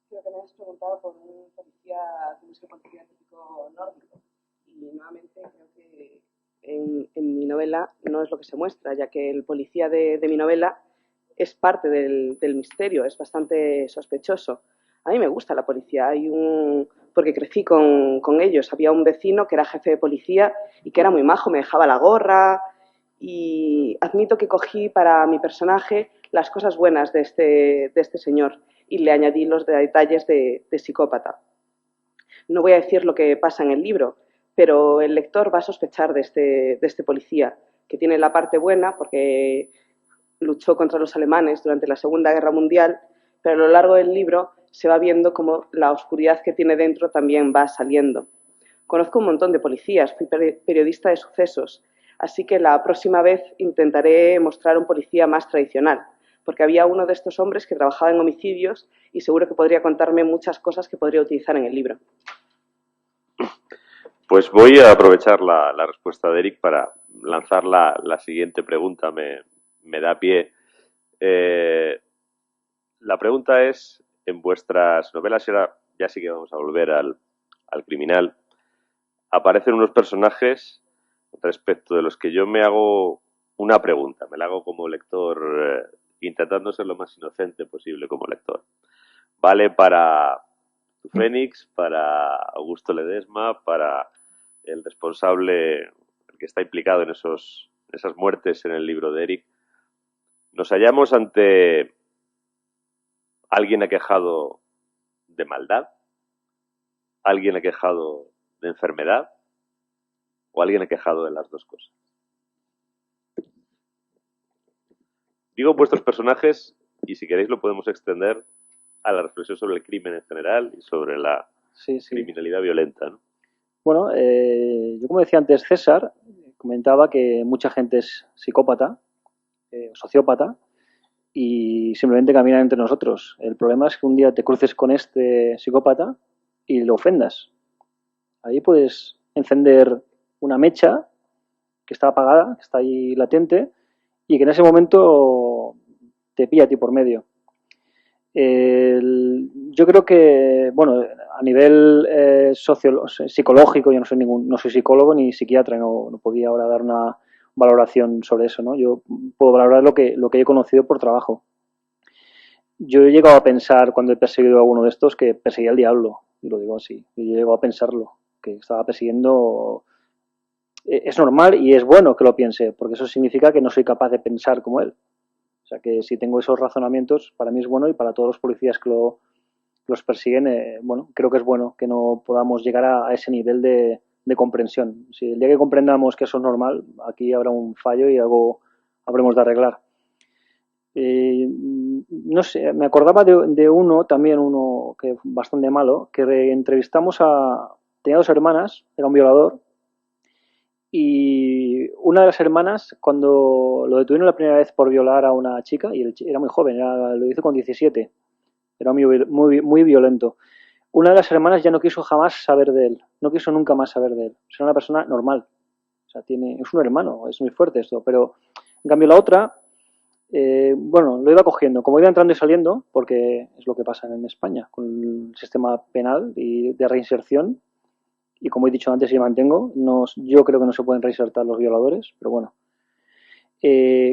Creo que me has preguntado por un policía típico nórdico, y nuevamente creo que en mi novela no es lo que se muestra, ya que el policía de mi novela es parte del misterio, es bastante sospechoso. A mí me gusta la policía, porque crecí con ellos. Había un vecino que era jefe de policía y que era muy majo, me dejaba la gorra, y admito que cogí para mi personaje las cosas buenas de este señor y le añadí los detalles de psicópata. No voy a decir lo que pasa en el libro, pero el lector va a sospechar de este policía, que tiene la parte buena porque luchó contra los alemanes durante la Segunda Guerra Mundial, pero a lo largo del libro se va viendo cómo la oscuridad que tiene dentro también va saliendo. Conozco un montón de policías, fui periodista de sucesos, así que la próxima vez intentaré mostrar un policía más tradicional, porque había uno de estos hombres que trabajaba en homicidios y seguro que podría contarme muchas cosas que podría utilizar en el libro. Pues voy a aprovechar la respuesta de Eric para lanzar la siguiente pregunta. Me da pie. La pregunta es, en vuestras novelas, y ahora ya sí que vamos a volver al criminal, aparecen unos personajes respecto de los que yo me hago una pregunta, me la hago como lector, intentando ser lo más inocente posible como lector. Vale para Fénix, para Augusto Ledesma, para el responsable, el que está implicado en esas muertes en el libro de Eric. Nos hallamos ante alguien aquejado de maldad, alguien aquejado de enfermedad o alguien aquejado de las dos cosas. Digo vuestros personajes, y si queréis lo podemos extender a la reflexión sobre el crimen en general y sobre la criminalidad violenta, ¿no? Bueno, yo como decía antes César, comentaba que mucha gente es psicópata, sociópata, y simplemente caminan entre nosotros. El problema es que un día te cruces con este psicópata y lo ofendas. Ahí puedes encender una mecha que está apagada, que está ahí latente, y que en ese momento te pilla a ti por medio. Yo creo que, bueno, a nivel psicológico, yo no soy psicólogo ni psiquiatra, no podía ahora dar una valoración sobre eso, ¿no? Yo puedo valorar lo que he conocido por trabajo. Yo he llegado a pensar, cuando he perseguido a uno de estos, que perseguía al diablo, y lo digo así. Yo he llegado a pensarlo, que estaba persiguiendo. Es normal y es bueno que lo piense, porque eso significa que no soy capaz de pensar como él. O sea que si tengo esos razonamientos, para mí es bueno, y para todos los policías que los persiguen, bueno, creo que es bueno que no podamos llegar a ese nivel de comprensión. Si el día que comprendamos que eso es normal, aquí habrá un fallo y algo habremos de arreglar. No sé, me acordaba de uno, también uno que bastante malo, que entrevistamos tenía dos hermanas, era un violador, y una de las hermanas, cuando lo detuvieron la primera vez por violar a una chica, y era muy joven, lo hizo con 17, era muy violento. Una de las hermanas ya no quiso jamás saber de él, no quiso nunca más saber de él. Es una persona normal, o sea, es un hermano, es muy fuerte esto, pero en cambio la otra, bueno, lo iba cogiendo, como iba entrando y saliendo, porque es lo que pasa en España con el sistema penal y de reinserción, y como he dicho antes y mantengo, yo creo que no se pueden reinsertar los violadores, pero bueno.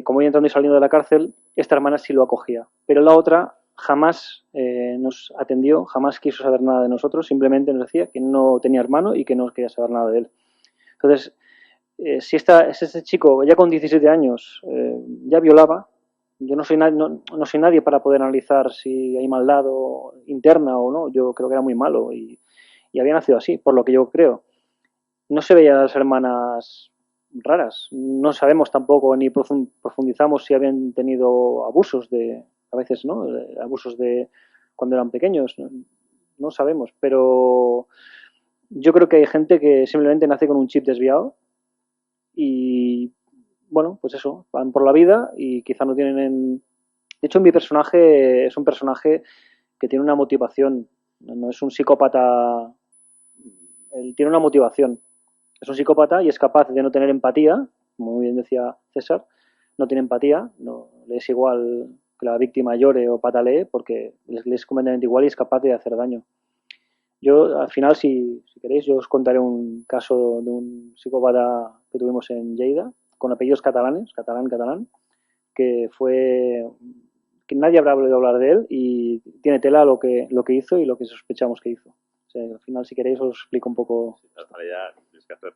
Como iba entrando y saliendo de la cárcel, esta hermana sí lo acogía, pero la otra jamás nos atendió, jamás quiso saber nada de nosotros, simplemente nos decía que no tenía hermano y que no quería saber nada de él. Entonces, si este chico ya con 17 años ya violaba, yo no soy nadie para poder analizar si hay maldad interna o no, yo creo que era muy malo y había nacido así, por lo que yo creo. No se veían las hermanas raras. No sabemos tampoco ni profundizamos si habían tenido abusos a veces, ¿no? Abusos de cuando eran pequeños. No sabemos, pero yo creo que hay gente que simplemente nace con un chip desviado y, bueno, pues eso, van por la vida y quizá no tienen... De hecho, mi personaje es un personaje que tiene una motivación, no es un psicópata, él tiene una motivación. Es un psicópata y es capaz de no tener empatía, como muy bien decía César, no tiene empatía, no le es igual que la víctima llore o patalee porque le es completamente igual y es capaz de hacer daño. Yo, al final, si queréis, yo os contaré un caso de un psicópata que tuvimos en Lleida, con apellidos catalanes, catalán, que que nadie habrá oído hablar de él y tiene tela lo que hizo y lo que sospechamos que hizo. O sea, al final, si queréis, os explico un poco. Vale, ya tienes que hacer.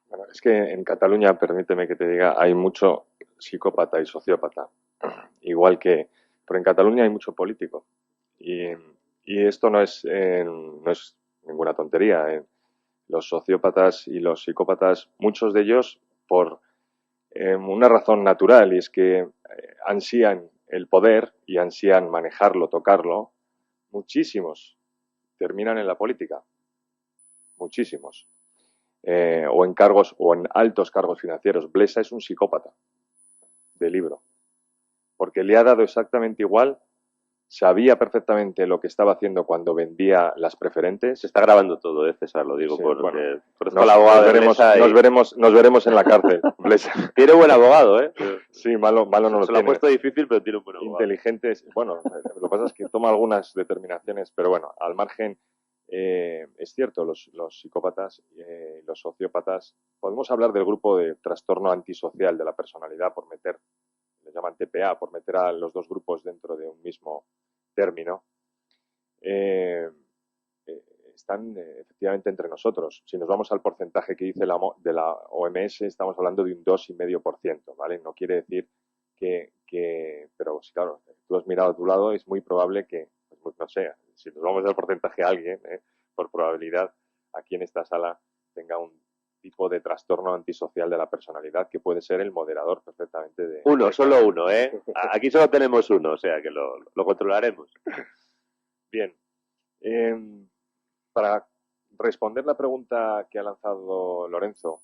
Bueno, es que en Cataluña, permíteme que te diga, hay mucho psicópata y sociópata. Pero en Cataluña hay mucho político. Y esto no es ninguna tontería. Los sociópatas y los psicópatas, muchos de ellos por una razón natural, y es que ansían el poder y ansían manejarlo, tocarlo. Muchísimos terminan en la política. Muchísimos. O en cargos o en altos cargos financieros. Blesa es un psicópata de libro, porque le ha dado exactamente igual, sabía perfectamente lo que estaba haciendo cuando vendía las preferentes. Se está grabando todo, César, lo digo Sí, porque bueno, conozco al abogado de Blesa nos veremos en la cárcel. Blesa. Tiene buen abogado, ¿eh? Sí, malo no lo tiene. Se lo ha puesto difícil, pero tiene un buen abogado. Inteligentes, bueno, lo que pasa es que toma algunas determinaciones, pero bueno, al margen. Es cierto, los psicópatas, los sociópatas, podemos hablar del grupo de trastorno antisocial de la personalidad por meter, le llaman TPA, por meter a los dos grupos dentro de un mismo término. Están efectivamente entre nosotros. Si nos vamos al porcentaje que dice de la OMS, estamos hablando de un 2,5%, ¿vale? No quiere decir pero sí, claro, tú has mirado a tu lado, es muy probable que, pues, no sé, si nos vamos al porcentaje a alguien, por probabilidad, aquí en esta sala tenga un tipo de trastorno antisocial de la personalidad que puede ser el moderador perfectamente de... Solo uno, ¿eh? Aquí solo tenemos uno, o sea que lo controlaremos. Bien. Para responder la pregunta que ha lanzado Lorenzo,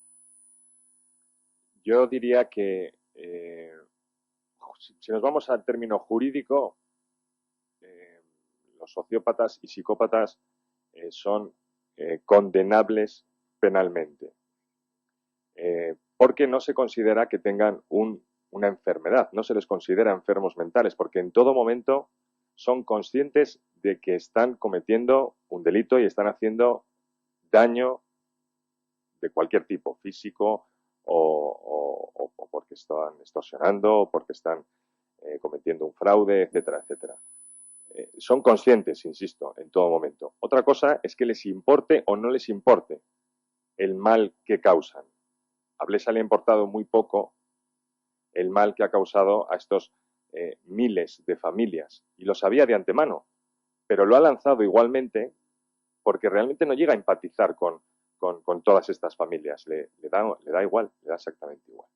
yo diría que si nos vamos al término jurídico, los sociópatas y psicópatas son condenables penalmente, porque no se considera que tengan una enfermedad, no se les considera enfermos mentales, porque en todo momento son conscientes de que están cometiendo un delito y están haciendo daño de cualquier tipo, físico o porque están extorsionando o porque están cometiendo un fraude, etcétera, etcétera. Son conscientes, insisto, en todo momento. Otra cosa es que les importe o no les importe el mal que causan. A Blesa le ha importado muy poco el mal que ha causado a estos miles de familias, y lo sabía de antemano, pero lo ha lanzado igualmente porque realmente no llega a empatizar con todas estas familias. Le da igual, le da exactamente igual.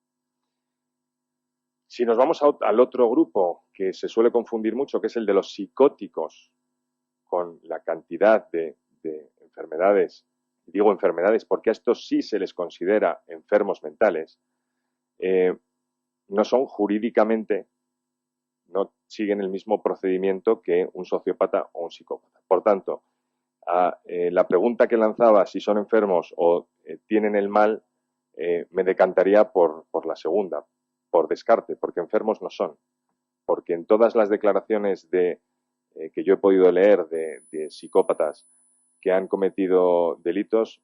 Si nos vamos al otro grupo que se suele confundir mucho, que es el de los psicóticos, con la cantidad de enfermedades, digo enfermedades porque a estos sí se les considera enfermos mentales, no son jurídicamente, no siguen el mismo procedimiento que un sociópata o un psicópata. Por tanto, la pregunta que lanzaba, si son enfermos o tienen el mal, me decantaría por la segunda, por descarte, porque enfermos no son. Porque en todas las declaraciones que yo he podido leer de psicópatas que han cometido delitos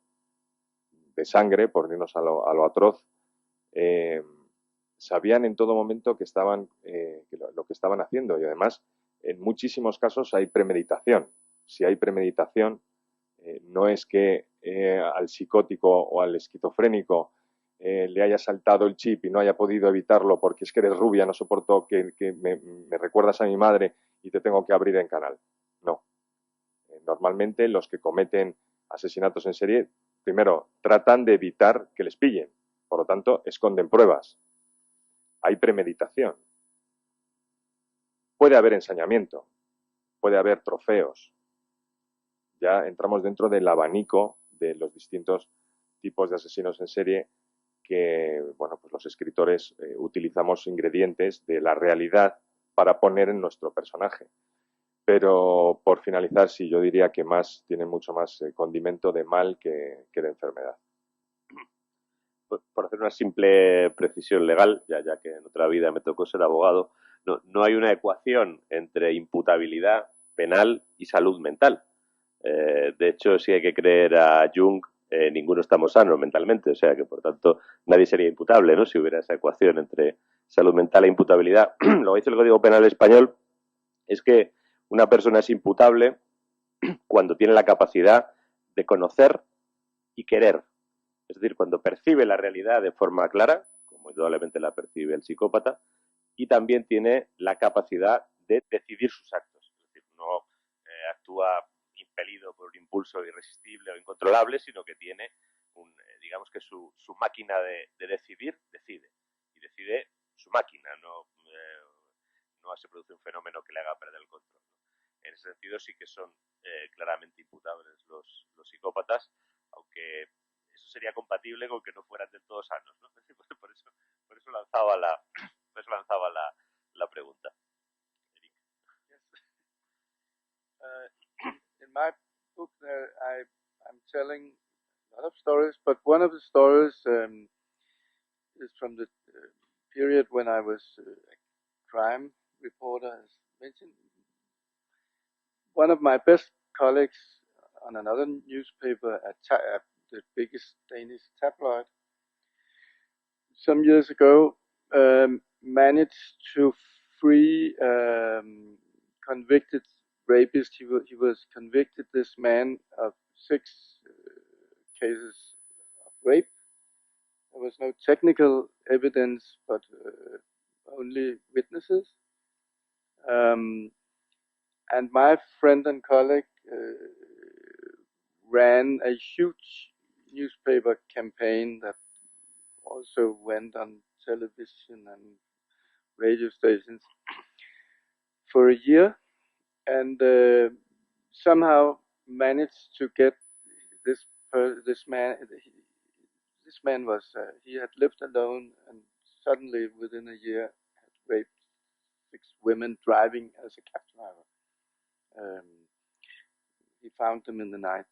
de sangre, por irnos a lo atroz, sabían en todo momento que estaban lo que estaban haciendo, y además en muchísimos casos hay premeditación. Si hay premeditación, no es que al psicótico o al esquizofrénico le haya saltado el chip y no haya podido evitarlo porque es que eres rubia, no soporto que me recuerdas a mi madre y te tengo que abrir en canal. No. Normalmente los que cometen asesinatos en serie, primero, tratan de evitar que les pillen. Por lo tanto, esconden pruebas. Hay premeditación. Puede haber ensañamiento. Puede haber trofeos. Ya entramos dentro del abanico de los distintos tipos de asesinos en serie que, bueno, pues los escritores utilizamos ingredientes de la realidad para poner en nuestro personaje. Pero por finalizar, sí, yo diría que tiene mucho más condimento de mal que de enfermedad. Por hacer una simple precisión legal, ya que en otra vida me tocó ser abogado, no hay una ecuación entre imputabilidad penal y salud mental. De hecho, si hay que creer a Jung, ninguno estamos sanos mentalmente, o sea que por tanto nadie sería imputable, ¿no? Si hubiera esa ecuación entre salud mental e imputabilidad. Lo que dice el Código Penal español es que una persona es imputable cuando tiene la capacidad de conocer y querer. Es decir, cuando percibe la realidad de forma clara, como indudablemente la percibe el psicópata, y también tiene la capacidad de decidir sus actos. Es decir, no actúa impelido por un impulso irresistible o incontrolable, sino que tiene, digamos que su máquina de decidir, decide. Y decide su máquina, no se produce un fenómeno que le haga perder el control. En ese sentido sí que son claramente imputables los psicópatas, aunque eso sería compatible con que no fueran del todo sanos, ¿no? Por eso lanzaba la pregunta. Eric. In my book, I'm telling a lot of stories, but one of the stories is from the period when I was a crime reporter, as mentioned. One of my best colleagues on another newspaper at the biggest Danish tabloid some years ago managed to free convicted rapist. He was convicted, this man, of 6 cases of rape. There was no technical evidence, but only witnesses. And my friend and colleague ran a huge newspaper campaign that also went on television and radio stations for a year, and somehow managed to get this man. This man was he had lived alone, and suddenly within a year had raped 6 women driving as a cab driver. He found them in the night,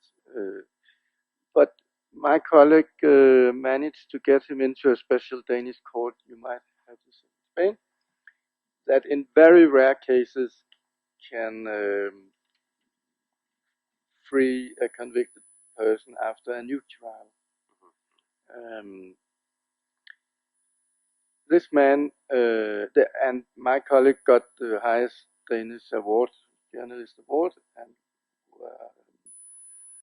but my colleague managed to get him into a special Danish court. You might have this in Spain, that in very rare cases can free a convicted person after a new trial. This man and my colleague got the highest Danish award, journalist award, and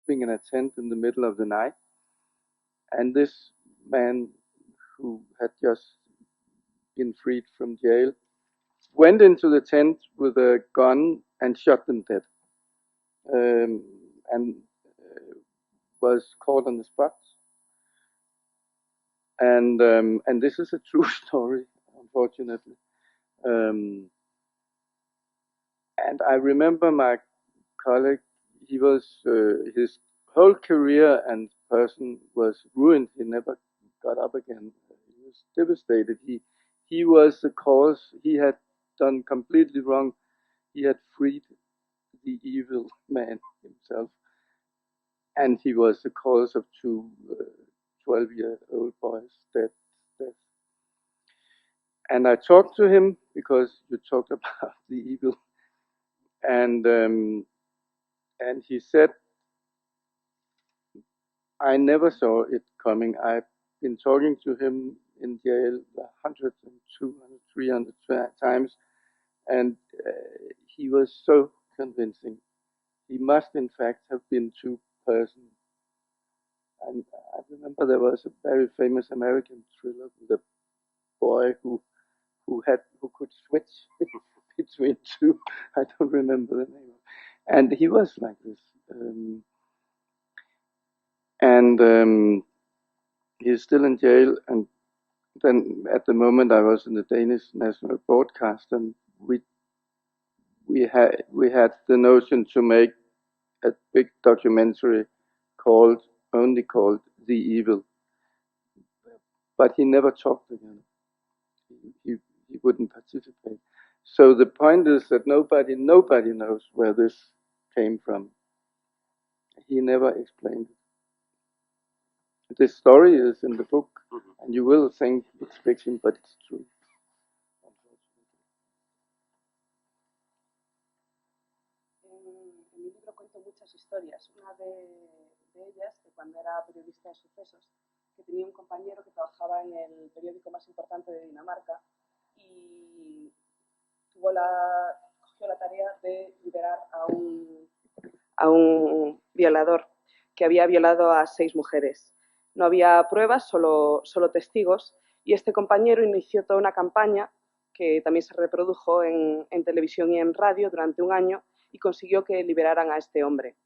being in a tent in the middle of the night. And this man, who had just been freed from jail, went into the tent with a gun and shot them dead, and was caught on the spot. And this is a true story. unfortunately. And I remember my colleague, he was, his whole career and person was ruined. He never got up again. He was devastated. He was the cause. He had done completely wrong. He had freed the evil man himself. And he was the cause of two 12-year-old boys' death. And I talked to him because you talked about the evil. And he said, I never saw it coming. I've been talking to him in jail 100 and 200, 300 times, and he was so convincing. He must, in fact, have been two persons. And I remember there was a very famous American thriller with a boy who could switch between two. I don't remember the name. And he was like this. He's still in jail. And then at the moment I was in the Danish national broadcast, and we had the notion to make a big documentary only called The Evil. But he never talked again. He wouldn't participate. So the point is that nobody knows where this came from. He never explained it. The story is in the book, and you will think it's fiction, but it's true. En mi libro cuento muchas historias. Una de ellas, que cuando era periodista de sucesos, que tenía un compañero que trabajaba en el periódico más importante de Dinamarca y cogió la tarea de liberar a un violador que había violado a 6 mujeres. No había pruebas, solo testigos, y este compañero inició toda una campaña que también se reprodujo en televisión y en radio durante un año y consiguió que liberaran a este hombre.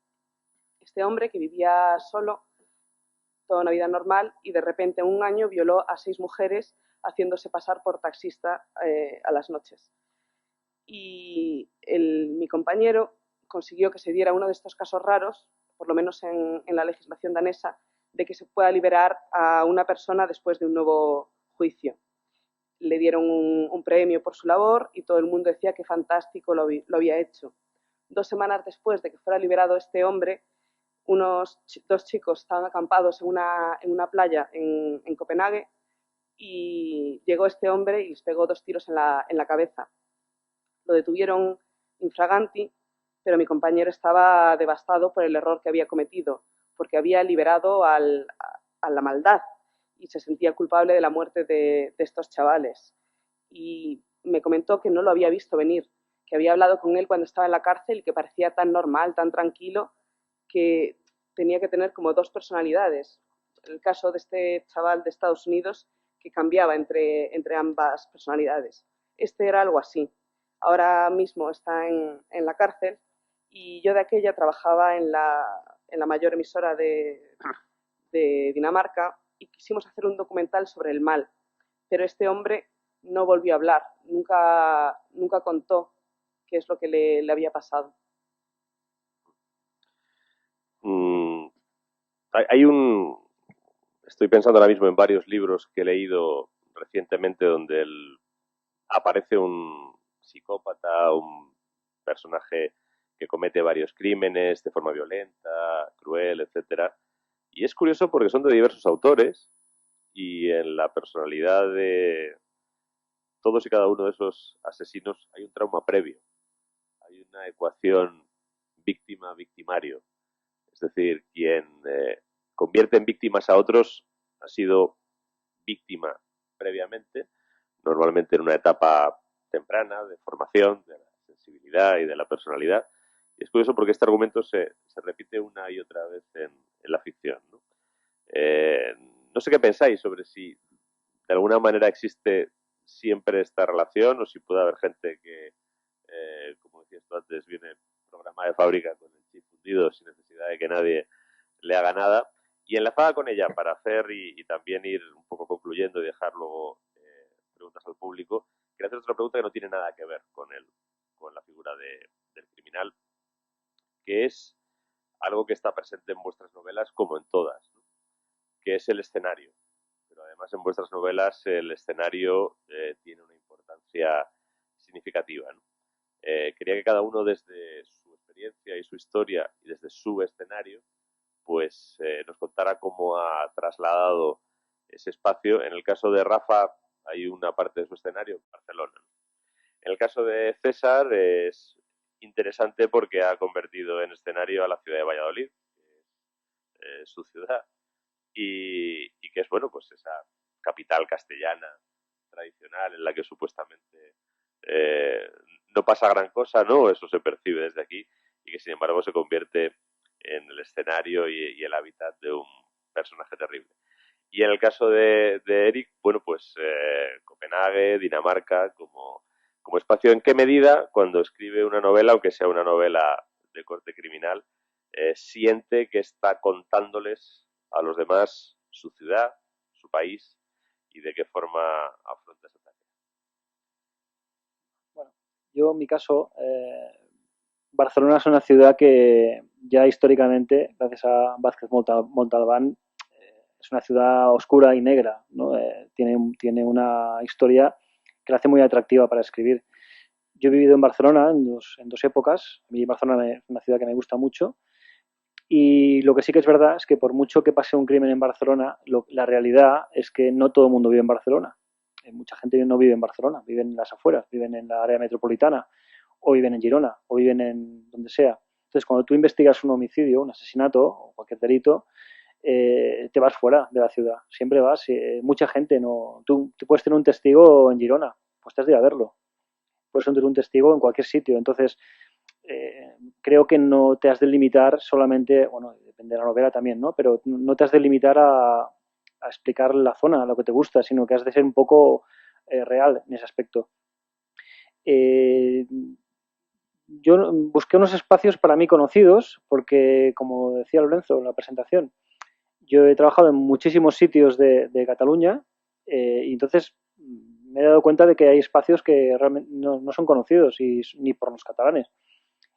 Este hombre, que vivía solo, toda una vida normal, y de repente en un año violó a 6 mujeres haciéndose pasar por taxista a las noches. Y mi compañero consiguió que se diera uno de estos casos raros, por lo menos en la legislación danesa, de que se pueda liberar a una persona después de un nuevo juicio. Le dieron un premio por su labor y todo el mundo decía que fantástico lo había hecho. 2 semanas después de que fuera liberado este hombre, 2 chicos estaban acampados en una playa en Copenhague y llegó este hombre y les pegó 2 tiros en la cabeza. Lo detuvieron infraganti, pero mi compañero estaba devastado por el error que había cometido, porque había liberado a la maldad y se sentía culpable de la muerte de estos chavales. Y me comentó que no lo había visto venir, que había hablado con él cuando estaba en la cárcel y que parecía tan normal, tan tranquilo, que tenía que tener como 2 personalidades. El caso de este chaval de Estados Unidos, que cambiaba entre ambas personalidades. Este era algo así. Ahora mismo está en la cárcel y yo de aquella trabajaba en la mayor emisora de Dinamarca y quisimos hacer un documental sobre el mal, pero este hombre no volvió a hablar, nunca contó qué es lo que le había pasado. Estoy pensando ahora mismo en varios libros que he leído recientemente donde aparece un psicópata, un personaje que comete varios crímenes de forma violenta, cruel, etcétera. Y es curioso porque son de diversos autores y en la personalidad de todos y cada uno de esos asesinos hay un trauma previo. Hay una ecuación víctima-victimario. Es decir, quien convierte en víctimas a otros ha sido víctima previamente, normalmente en una etapa temprana de formación, de la sensibilidad y de la personalidad. Y es curioso porque este argumento se repite una y otra vez en la ficción, ¿no? No sé qué pensáis sobre si de alguna manera existe siempre esta relación o si puede haber gente que, como decías tú antes, viene programada de fábrica con el chip fundido sin necesidad de que nadie le haga nada. Y enlazada con ella, para hacer y también ir un poco concluyendo y dejar luego preguntas al público, quería hacer otra pregunta que no tiene nada que ver con la figura del criminal, que es algo que está presente en vuestras novelas como en todas, ¿no? Que es el escenario. Pero además en vuestras novelas el escenario tiene una importancia significativa, ¿no? Quería que cada uno desde su experiencia y su historia y desde su escenario pues nos contara cómo ha trasladado ese espacio. En el caso de Rafa hay una parte de su escenario en Barcelona. En el caso de César es interesante porque ha convertido en escenario a la ciudad de Valladolid, que es su ciudad, y que es, bueno, pues esa capital castellana tradicional en la que supuestamente no pasa gran cosa, ¿no? Eso se percibe desde aquí, y que sin embargo se convierte en el escenario y el hábitat de un personaje terrible. Y en el caso de Eric, bueno, pues Copenhague, Dinamarca, como espacio. ¿En qué medida, cuando escribe una novela, aunque sea una novela de corte criminal, siente que está contándoles a los demás su ciudad, su país, y de qué forma afronta esa tarea? Bueno, yo en mi caso, Barcelona es una ciudad que ya históricamente, gracias a Vázquez Montalbán, es una ciudad oscura y negra, ¿no? Tiene una historia que la hace muy atractiva para escribir. Yo he vivido en Barcelona en dos épocas. A mí Barcelona es una ciudad que me gusta mucho. Y lo que sí que es verdad es que por mucho que pase un crimen en Barcelona, la realidad es que no todo el mundo vive en Barcelona. Mucha gente no vive en Barcelona, viven en las afueras, viven en la área metropolitana, o viven en Girona, o viven en donde sea. Entonces, cuando tú investigas un homicidio, un asesinato o cualquier delito, te vas fuera de la ciudad. Siempre vas, mucha gente no. Tú puedes tener un testigo en Girona, pues te has de ir a verlo. Puedes tener un testigo en cualquier sitio. Entonces, creo que no te has de limitar solamente, bueno, depende de la novela también, ¿no? Pero no te has de limitar a explicar la zona, lo que te gusta, sino que has de ser un poco real en ese aspecto. Yo busqué unos espacios para mí conocidos, porque, como decía Lorenzo en la presentación, yo he trabajado en muchísimos sitios de Cataluña, y entonces me he dado cuenta de que hay espacios que realmente no son conocidos ni por los catalanes.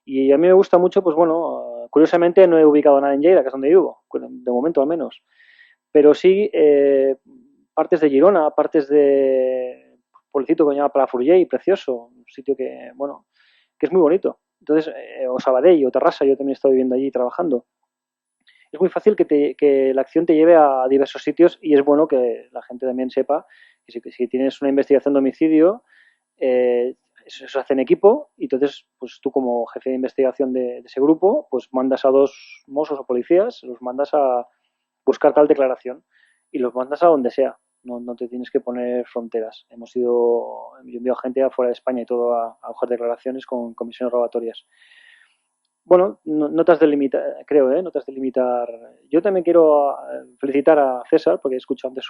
Y a mí me gusta mucho, pues bueno, curiosamente no he ubicado nada en Lleida, que es donde vivo, de momento al menos. Pero sí partes de Girona, partes de pueblecito que se llama Palafrugell, precioso, un sitio que, bueno, que es muy bonito. Entonces, o Sabadell o Terrassa, yo también he estado viviendo allí trabajando. Es muy fácil que la acción te lleve a diversos sitios, y es bueno que la gente también sepa que si tienes una investigación de homicidio, eso se hace en equipo, y entonces pues tú como jefe de investigación de ese grupo pues mandas a 2 mozos o policías, los mandas a buscar tal declaración y los mandas a donde sea. No te tienes que poner fronteras. Yo envío gente afuera de España y todo a buscar declaraciones con comisiones rogatorias. Bueno, no te has de limitar, creo, no te has de limitar. Yo también quiero felicitar a César, porque he escuchado antes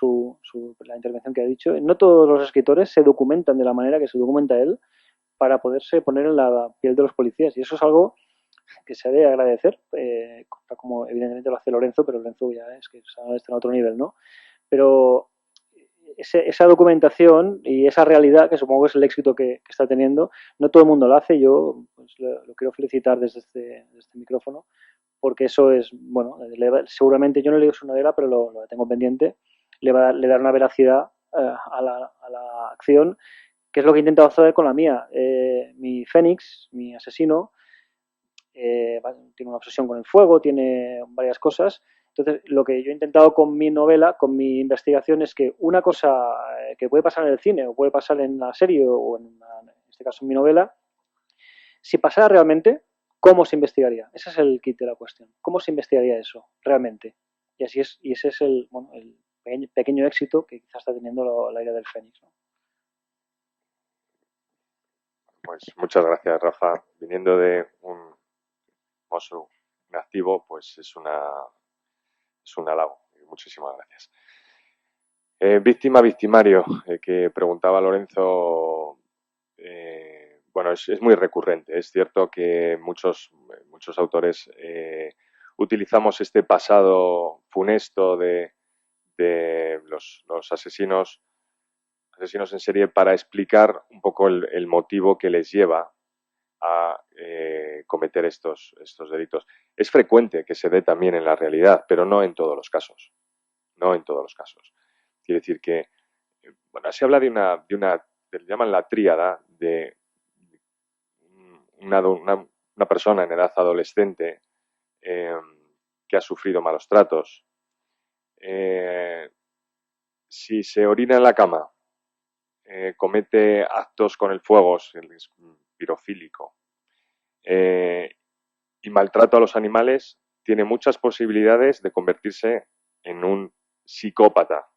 la intervención que ha dicho. No todos los escritores se documentan de la manera que se documenta él para poderse poner en la piel de los policías. Y eso es algo que se debe agradecer, como evidentemente lo hace Lorenzo, pero Lorenzo ya es que está en otro nivel, ¿no? Pero esa documentación y esa realidad, que supongo que es el éxito que está teniendo, no todo el mundo lo hace. Yo pues, lo quiero felicitar desde este micrófono, porque eso es, bueno, seguramente yo no leo su novela, pero lo tengo pendiente, le dará una veracidad a la acción, que es lo que he intentado hacer con la mía. Mi Fénix, mi asesino, tiene una obsesión con el fuego, tiene varias cosas. Entonces, lo que yo he intentado con mi novela, con mi investigación, es que una cosa que puede pasar en el cine o puede pasar en la serie o en este caso en mi novela, si pasara realmente, ¿cómo se investigaría? Ese es el kit de la cuestión. ¿Cómo se investigaría eso realmente? Y así es, y ese es el pequeño éxito que quizás está teniendo la idea del Fénix, ¿no? Pues muchas gracias, Rafa. Viniendo de un mozo activo, pues es un halago. Muchísimas gracias. Víctima, victimario, que preguntaba Lorenzo, bueno, es muy recurrente. Es cierto que muchos autores utilizamos este pasado funesto de los asesinos asesinos en serie para explicar un poco el motivo que les lleva a cometer estos delitos. Es frecuente que se dé también en la realidad, pero no en todos los casos. No en todos los casos. Quiere decir que, bueno, se habla de una le llaman la tríada de una persona en edad adolescente que ha sufrido malos tratos. Si se orina en la cama, comete actos con el fuego, es pirofílico, y maltrato a los animales, tiene muchas posibilidades de convertirse en un psicópata.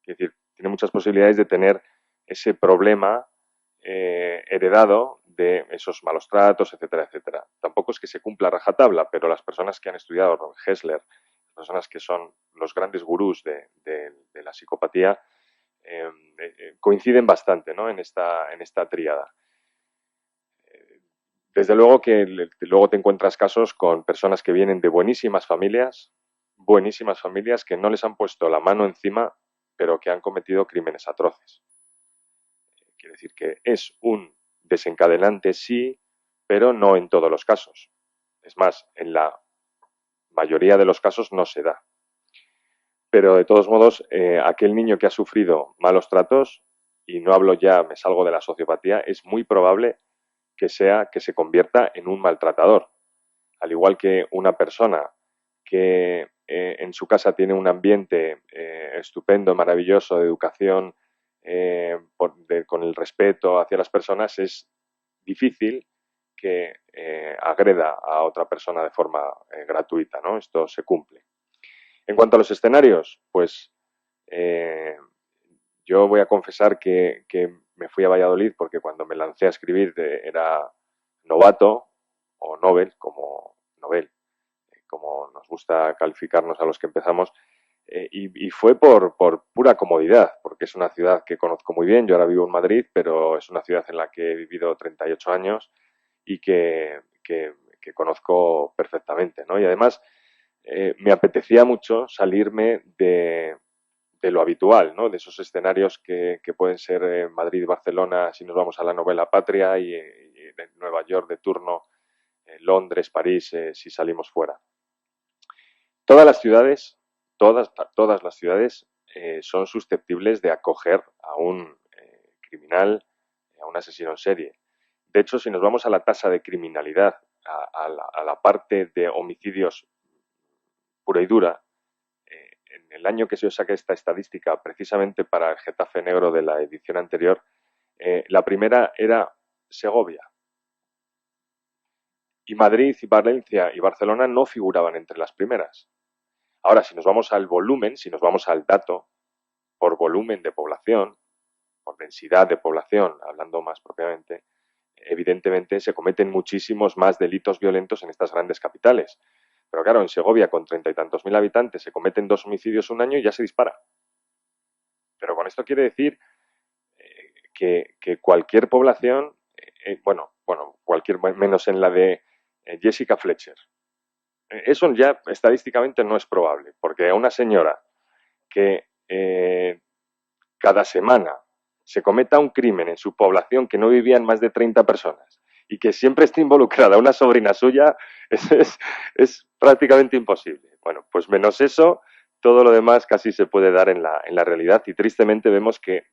Es decir, tiene muchas posibilidades de tener ese problema heredado de esos malos tratos, etcétera, etcétera. Tampoco es que se cumpla rajatabla, pero las personas que han estudiado Ron Hessler, personas que son los grandes gurús de la psicopatía, coinciden bastante, ¿no?, en esta tríada. Desde luego que luego te encuentras casos con personas que vienen de buenísimas familias que no les han puesto la mano encima, pero que han cometido crímenes atroces. Quiere decir que es un desencadenante, sí, pero no en todos los casos. Es más, en la mayoría de los casos no se da. Pero de todos modos, aquel niño que ha sufrido malos tratos, y no hablo ya, me salgo de la sociopatía, es muy probable que se convierta en un maltratador. Al igual que una persona que en su casa tiene un ambiente estupendo, maravilloso, de educación, con el respeto hacia las personas, es difícil que agreda a otra persona de forma gratuita, ¿no? Esto se cumple. En cuanto a los escenarios, pues yo voy a confesar que me fui a Valladolid porque cuando me lancé a escribir era novato, o novel, como nos gusta calificarnos a los que empezamos, y fue por pura comodidad, porque es una ciudad que conozco muy bien. Yo ahora vivo en Madrid, pero es una ciudad en la que he vivido 38 años y que conozco perfectamente, ¿no? Y además me apetecía mucho salirme de lo habitual, ¿no?, de esos escenarios que pueden ser Madrid y Barcelona si nos vamos a la novela Patria, y de Nueva York de turno, Londres, París, si salimos fuera. Todas las ciudades, todas las ciudades son susceptibles de acoger a un criminal, a un asesino en serie. De hecho, si nos vamos a la tasa de criminalidad, a la parte de homicidios pura y dura, en el año que se os saque esta estadística, precisamente para el Getafe Negro de la edición anterior, la primera era Segovia. Y Madrid, y Valencia y Barcelona no figuraban entre las primeras. Ahora, si nos vamos al volumen, si nos vamos al dato, por volumen de población, por densidad de población, hablando más propiamente, evidentemente se cometen muchísimos más delitos violentos en estas grandes capitales. Pero claro, en Segovia, con 30 y tantos mil habitantes, se cometen 2 homicidios un año y ya se dispara. Pero con esto quiere decir que cualquier población, cualquier, menos en la de Jessica Fletcher, eso ya estadísticamente no es probable, porque a una señora que cada semana se cometa un crimen en su población que no vivían más de 30 personas y que siempre esté involucrada una sobrina suya, es prácticamente imposible. Bueno, pues menos eso, todo lo demás casi se puede dar en la realidad, y tristemente vemos que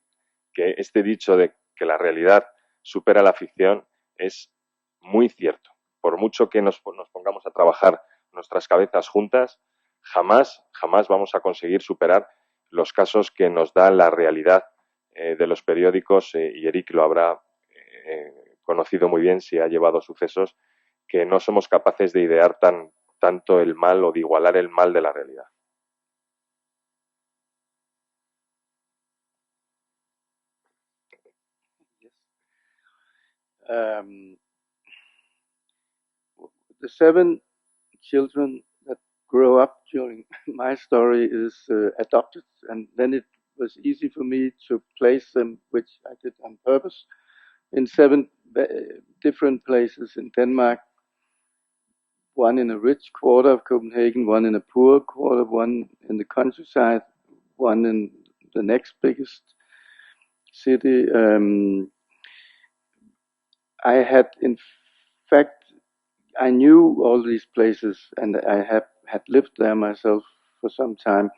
este dicho de que la realidad supera la ficción es muy cierto. Por mucho que nos pongamos a trabajar nuestras cabezas juntas, jamás vamos a conseguir superar los casos que nos da la realidad de los periódicos, y Eric lo habrá conocido muy bien si ha llevado sucesos, que no somos capaces de idear tanto el mal o de igualar el mal de la realidad. The 7 children that grow up during my story is adopted, and then it was easy for me to place them, which I did on purpose, in 7 different places in Denmark. One in a rich quarter of Copenhagen, one in a poor quarter, one in the countryside, one in the next biggest city. I had, in fact, I knew all these places, and I had lived there myself for some time.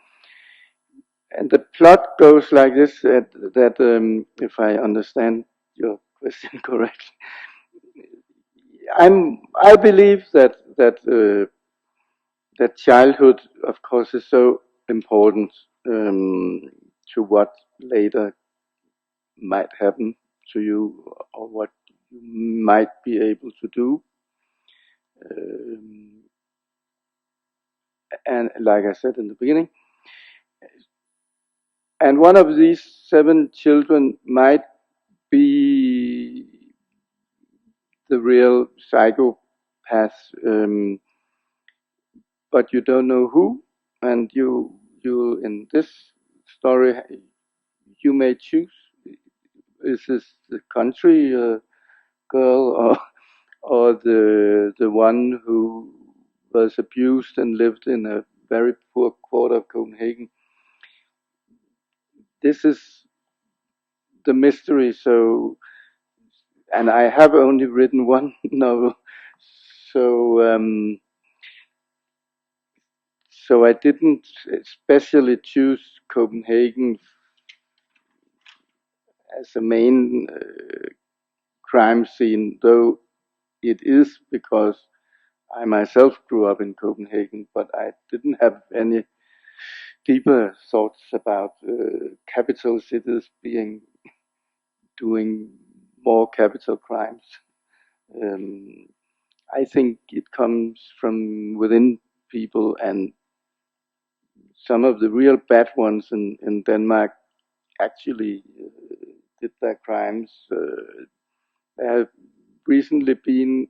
And the plot goes like this: that if I understand your question correctly, I believe that childhood, of course, is so important to what later might happen to you or what you might be able to do. And like I said in the beginning, and one of these 7 children might be the real psychopath, but you don't know who, and you in this story you may choose: is this the country girl or the one who was abused and lived in a very poor quarter of Copenhagen. This is the mystery. So, and I have only written one novel, so so I didn't especially choose Copenhagen as a main crime scene, though it is because I myself grew up in Copenhagen, but I didn't have any deeper thoughts about capital cities doing more capital crimes. I think it comes from within people, and some of the real bad ones in Denmark actually did their crimes. There have recently been,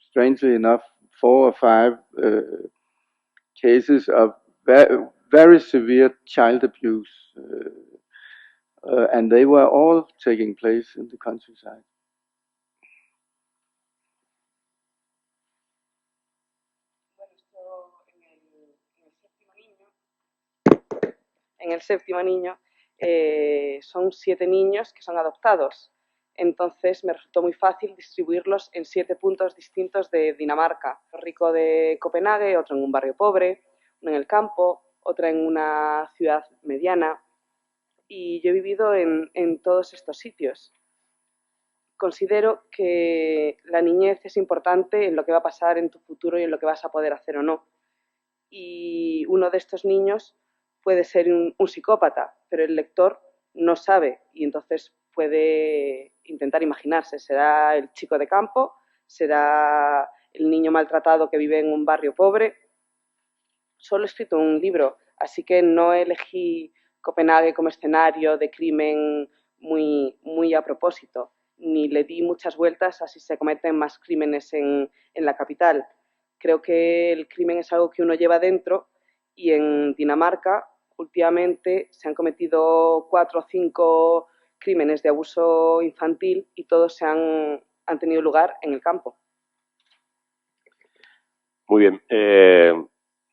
strangely enough, 4 or 5 cases of very severe child abuse, and they were all taking place in the countryside. En el séptimo niño son 7 niños que son adoptados. Entonces me resultó muy fácil distribuirlos en 7 puntos distintos de Dinamarca. Uno rico de Copenhague, otro en un barrio pobre, uno en el campo, otra en una ciudad mediana. Y yo he vivido en todos estos sitios. Considero que la niñez es importante en lo que va a pasar en tu futuro y en lo que vas a poder hacer o no. Y uno de estos niños puede ser un psicópata, pero el lector no sabe y entonces puede intentar imaginarse. ¿Será el chico de campo? ¿Será el niño maltratado que vive en un barrio pobre? Solo he escrito un libro, así que no elegí Copenhague como escenario de crimen muy a propósito, ni le di muchas vueltas a si se cometen más crímenes en la capital. Creo que el crimen es algo que uno lleva dentro y en Dinamarca últimamente se han cometido 4 o 5 crímenes de abuso infantil y todos han tenido lugar en el campo. Muy bien.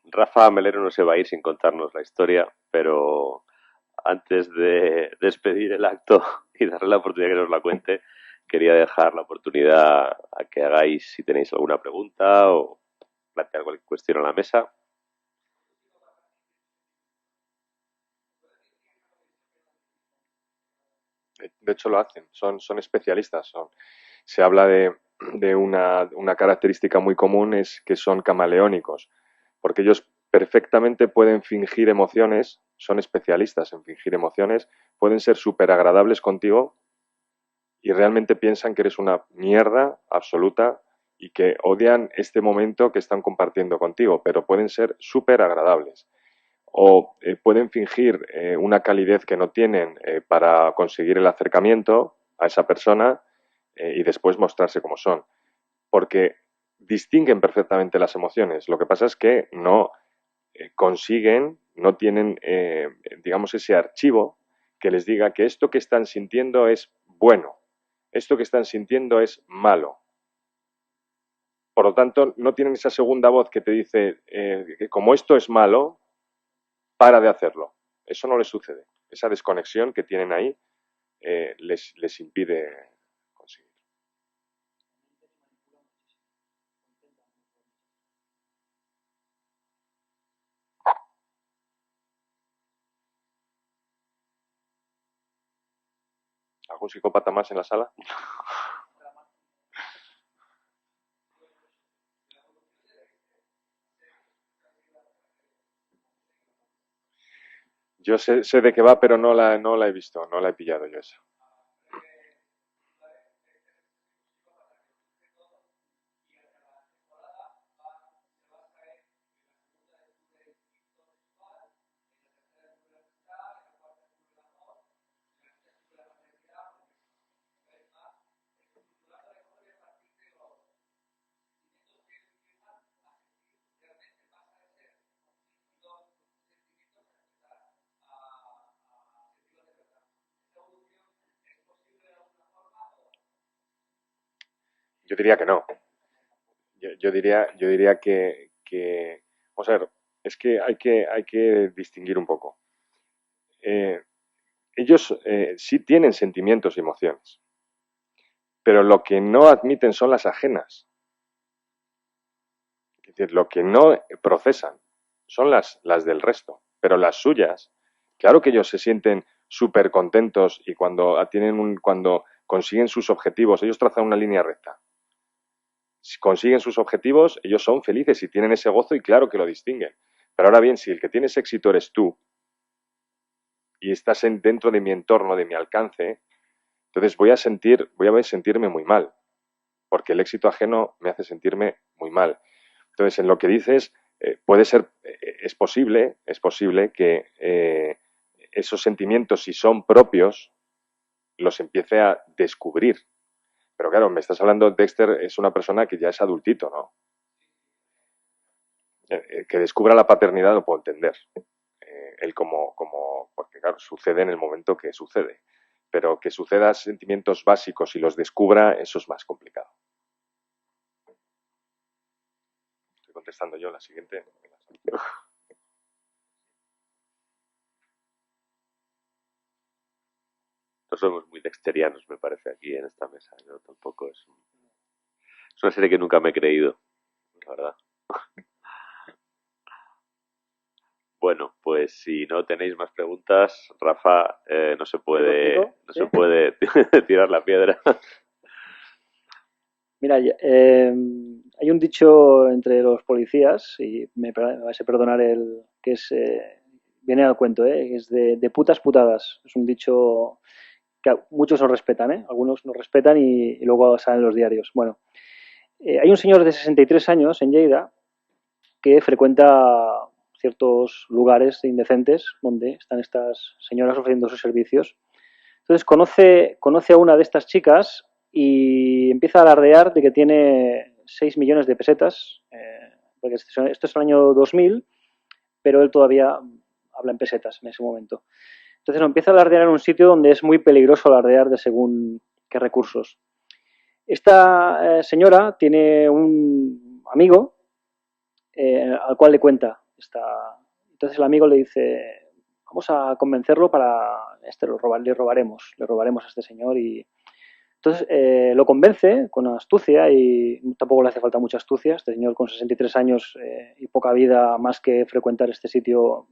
Rafa Melero no se va a ir sin contarnos la historia, pero antes de despedir el acto y darle la oportunidad que nos la cuente, quería dejar la oportunidad a que hagáis, si tenéis alguna pregunta o plantear cualquier cuestión a la mesa. De hecho lo hacen, son especialistas. Se habla de una característica muy común, es que son camaleónicos, porque ellos perfectamente pueden fingir emociones, son especialistas en fingir emociones, pueden ser súper agradables contigo y realmente piensan que eres una mierda absoluta y que odian este momento que están compartiendo contigo, pero pueden ser súper agradables. O pueden fingir una calidez que no tienen para conseguir el acercamiento a esa persona y después mostrarse como son. Porque distinguen perfectamente las emociones. Lo que pasa es que no consiguen, no tienen, digamos, ese archivo que les diga que esto que están sintiendo es bueno, esto que están sintiendo es malo. Por lo tanto, no tienen esa segunda voz que te dice que como esto es malo, para de hacerlo. Eso no les sucede. Esa desconexión que tienen ahí les impide conseguir. ¿Algún psicópata más en la sala? Yo sé de qué va, pero no la he visto, no la he pillado yo esa. Yo diría que no. Yo diría que, vamos a ver, es que hay que distinguir un poco. Ellos sí tienen sentimientos y emociones, pero lo que no admiten son las ajenas. Es decir, lo que no procesan son las del resto, pero las suyas, claro que ellos se sienten súper contentos y cuando consiguen sus objetivos, ellos trazan una línea recta. Si consiguen sus objetivos, ellos son felices y tienen ese gozo y claro que lo distinguen. Pero ahora bien, si el que tienes éxito eres tú y estás dentro de mi entorno, de mi alcance, entonces voy a sentirme muy mal, porque el éxito ajeno me hace sentirme muy mal. Entonces, en lo que dices, es posible que esos sentimientos, si son propios, los empiece a descubrir. Pero claro, me estás hablando, Dexter es una persona que ya es adultito, ¿no? Que descubra la paternidad lo puedo entender. Él porque claro, sucede en el momento que sucede. Pero que suceda sentimientos básicos y los descubra, eso es más complicado. Estoy contestando yo la siguiente. No somos muy dexterianos, me parece, aquí en esta mesa. Yo tampoco es una serie que nunca me he creído, la verdad. Bueno, pues si no tenéis más preguntas, Rafa, no se puede tirar la piedra. Mira, hay un dicho entre los policías, y me vais a perdonar que es, viene al cuento, es de putas putadas. Es un dicho que muchos no respetan, algunos no respetan y luego salen los diarios. Bueno, hay un señor de 63 años en Lleida que frecuenta ciertos lugares indecentes donde están estas señoras ofreciendo sus servicios. Entonces conoce a una de estas chicas y empieza a alardear de que tiene 6 millones de pesetas, porque esto es el año 2000, pero él todavía habla en pesetas en ese momento. Entonces lo empieza a alardear en un sitio donde es muy peligroso alardear de según qué recursos. Esta señora tiene un amigo al cual le cuenta. Entonces el amigo le dice, vamos a convencerlo para le robaremos a este señor. Y entonces lo convence con astucia, y tampoco le hace falta mucha astucia. Este señor con 63 años y poca vida, más que frecuentar este sitio,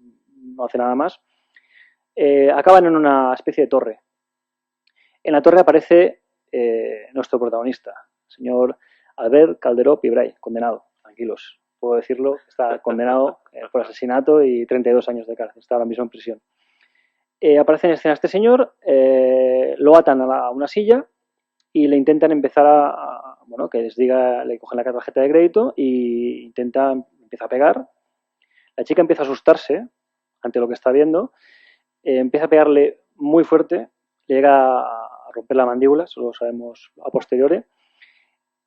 no hace nada más. Acaban en una especie de torre. En la torre aparece nuestro protagonista, el señor Albert Calderó Pibray, condenado. Tranquilos, puedo decirlo, está condenado por asesinato y 32 años de cárcel, está ahora mismo en prisión. Aparece en escena este señor, lo atan a una silla y le intentan empezar que les diga, le cogen la tarjeta de crédito y empieza a pegar. La chica empieza a asustarse ante lo que está viendo, empieza a pegarle muy fuerte, le llega a romper la mandíbula, eso lo sabemos a posteriori,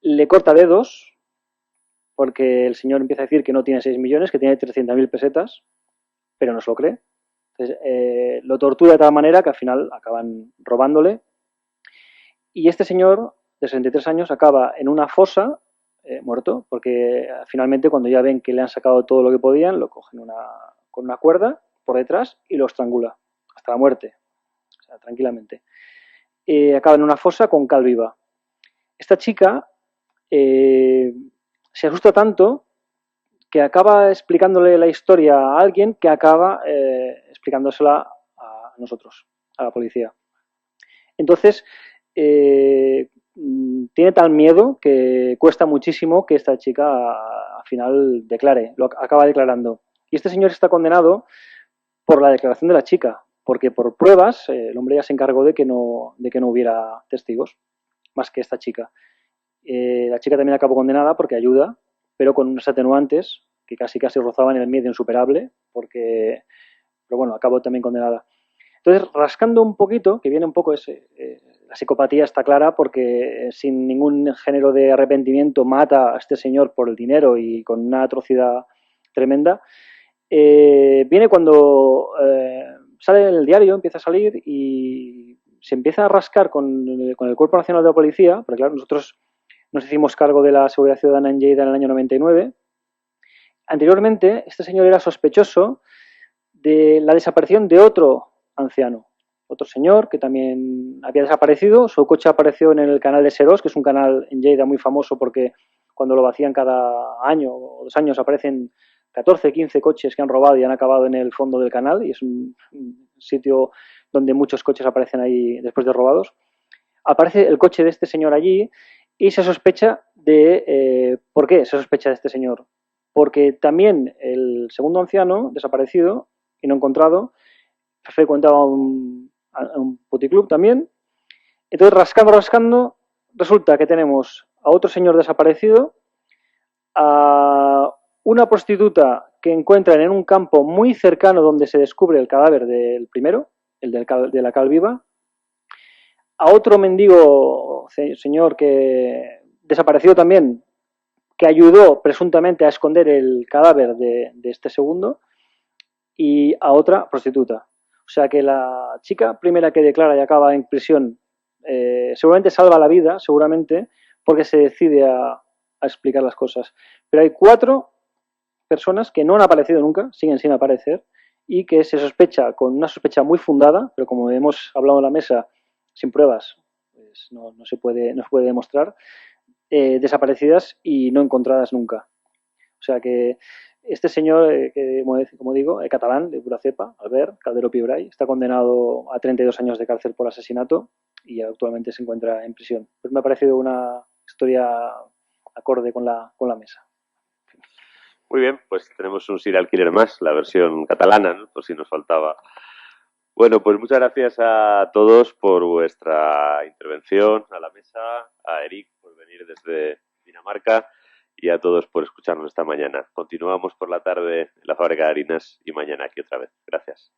le corta dedos, porque el señor empieza a decir que no tiene 6 millones, que tiene 300.000 pesetas, pero no se lo cree. Entonces, lo tortura de tal manera que al final acaban robándole. Y este señor de 63 años acaba en una fosa, muerto, porque finalmente cuando ya ven que le han sacado todo lo que podían, lo cogen con una cuerda por detrás y lo estrangula hasta la muerte, o sea, tranquilamente. acaba en una fosa con cal viva. Esta chica se asusta tanto que acaba explicándole la historia a alguien que acaba explicándosela a nosotros, a la policía. Entonces, tiene tal miedo que cuesta muchísimo que esta chica al final declare, lo acaba declarando. Y este señor está condenado por la declaración de la chica, porque por pruebas el hombre ya se encargó de que no hubiera testigos, más que esta chica. La chica también acabó condenada porque ayuda, pero con unos atenuantes que casi rozaban el medio insuperable, pero bueno, acabó también condenada. Entonces, rascando un poquito, que viene un poco la psicopatía está clara porque sin ningún género de arrepentimiento mata a este señor por el dinero y con una atrocidad tremenda. Viene cuando sale el diario, empieza a salir y se empieza a rascar con el Cuerpo Nacional de la Policía, porque claro, nosotros nos hicimos cargo de la seguridad ciudadana en Lleida en el año 99. Anteriormente, este señor era sospechoso de la desaparición de otro anciano, otro señor que también había desaparecido. Su coche apareció en el canal de Serós, que es un canal en Lleida muy famoso porque cuando lo vacían cada año o 2 años aparecen 14, 15 coches que han robado y han acabado en el fondo del canal, y es un sitio donde muchos coches aparecen ahí después de robados. Aparece el coche de este señor allí y se sospecha de... ¿por qué se sospecha de este señor? Porque también el segundo anciano desaparecido y no encontrado frecuentaba un puticlub también. Entonces, rascando, resulta que tenemos a otro señor desaparecido, a una prostituta que encuentran en un campo muy cercano donde se descubre el cadáver del primero, el de la cal viva, a otro mendigo señor que desapareció también, que ayudó presuntamente a esconder el cadáver de este segundo, y a otra prostituta. O sea que la chica primera que declara y acaba en prisión seguramente salva la vida, seguramente, porque se decide a explicar las cosas. Pero hay 4 personas que no han aparecido nunca, siguen sin aparecer, y que se sospecha, con una sospecha muy fundada, pero como hemos hablado en la mesa, sin pruebas, pues no se puede demostrar, desaparecidas y no encontradas nunca. O sea que este señor, como digo, catalán, de pura cepa, Albert Caldero Pibray, está condenado a 32 años de cárcel por asesinato y actualmente se encuentra en prisión. Pues me ha parecido una historia acorde con la mesa. Muy bien, pues tenemos un serial killer más, la versión catalana, ¿no? Por si nos faltaba. Bueno, pues muchas gracias a todos por vuestra intervención, a la mesa, a Eric por venir desde Dinamarca y a todos por escucharnos esta mañana. Continuamos por la tarde en la fábrica de harinas y mañana aquí otra vez. Gracias.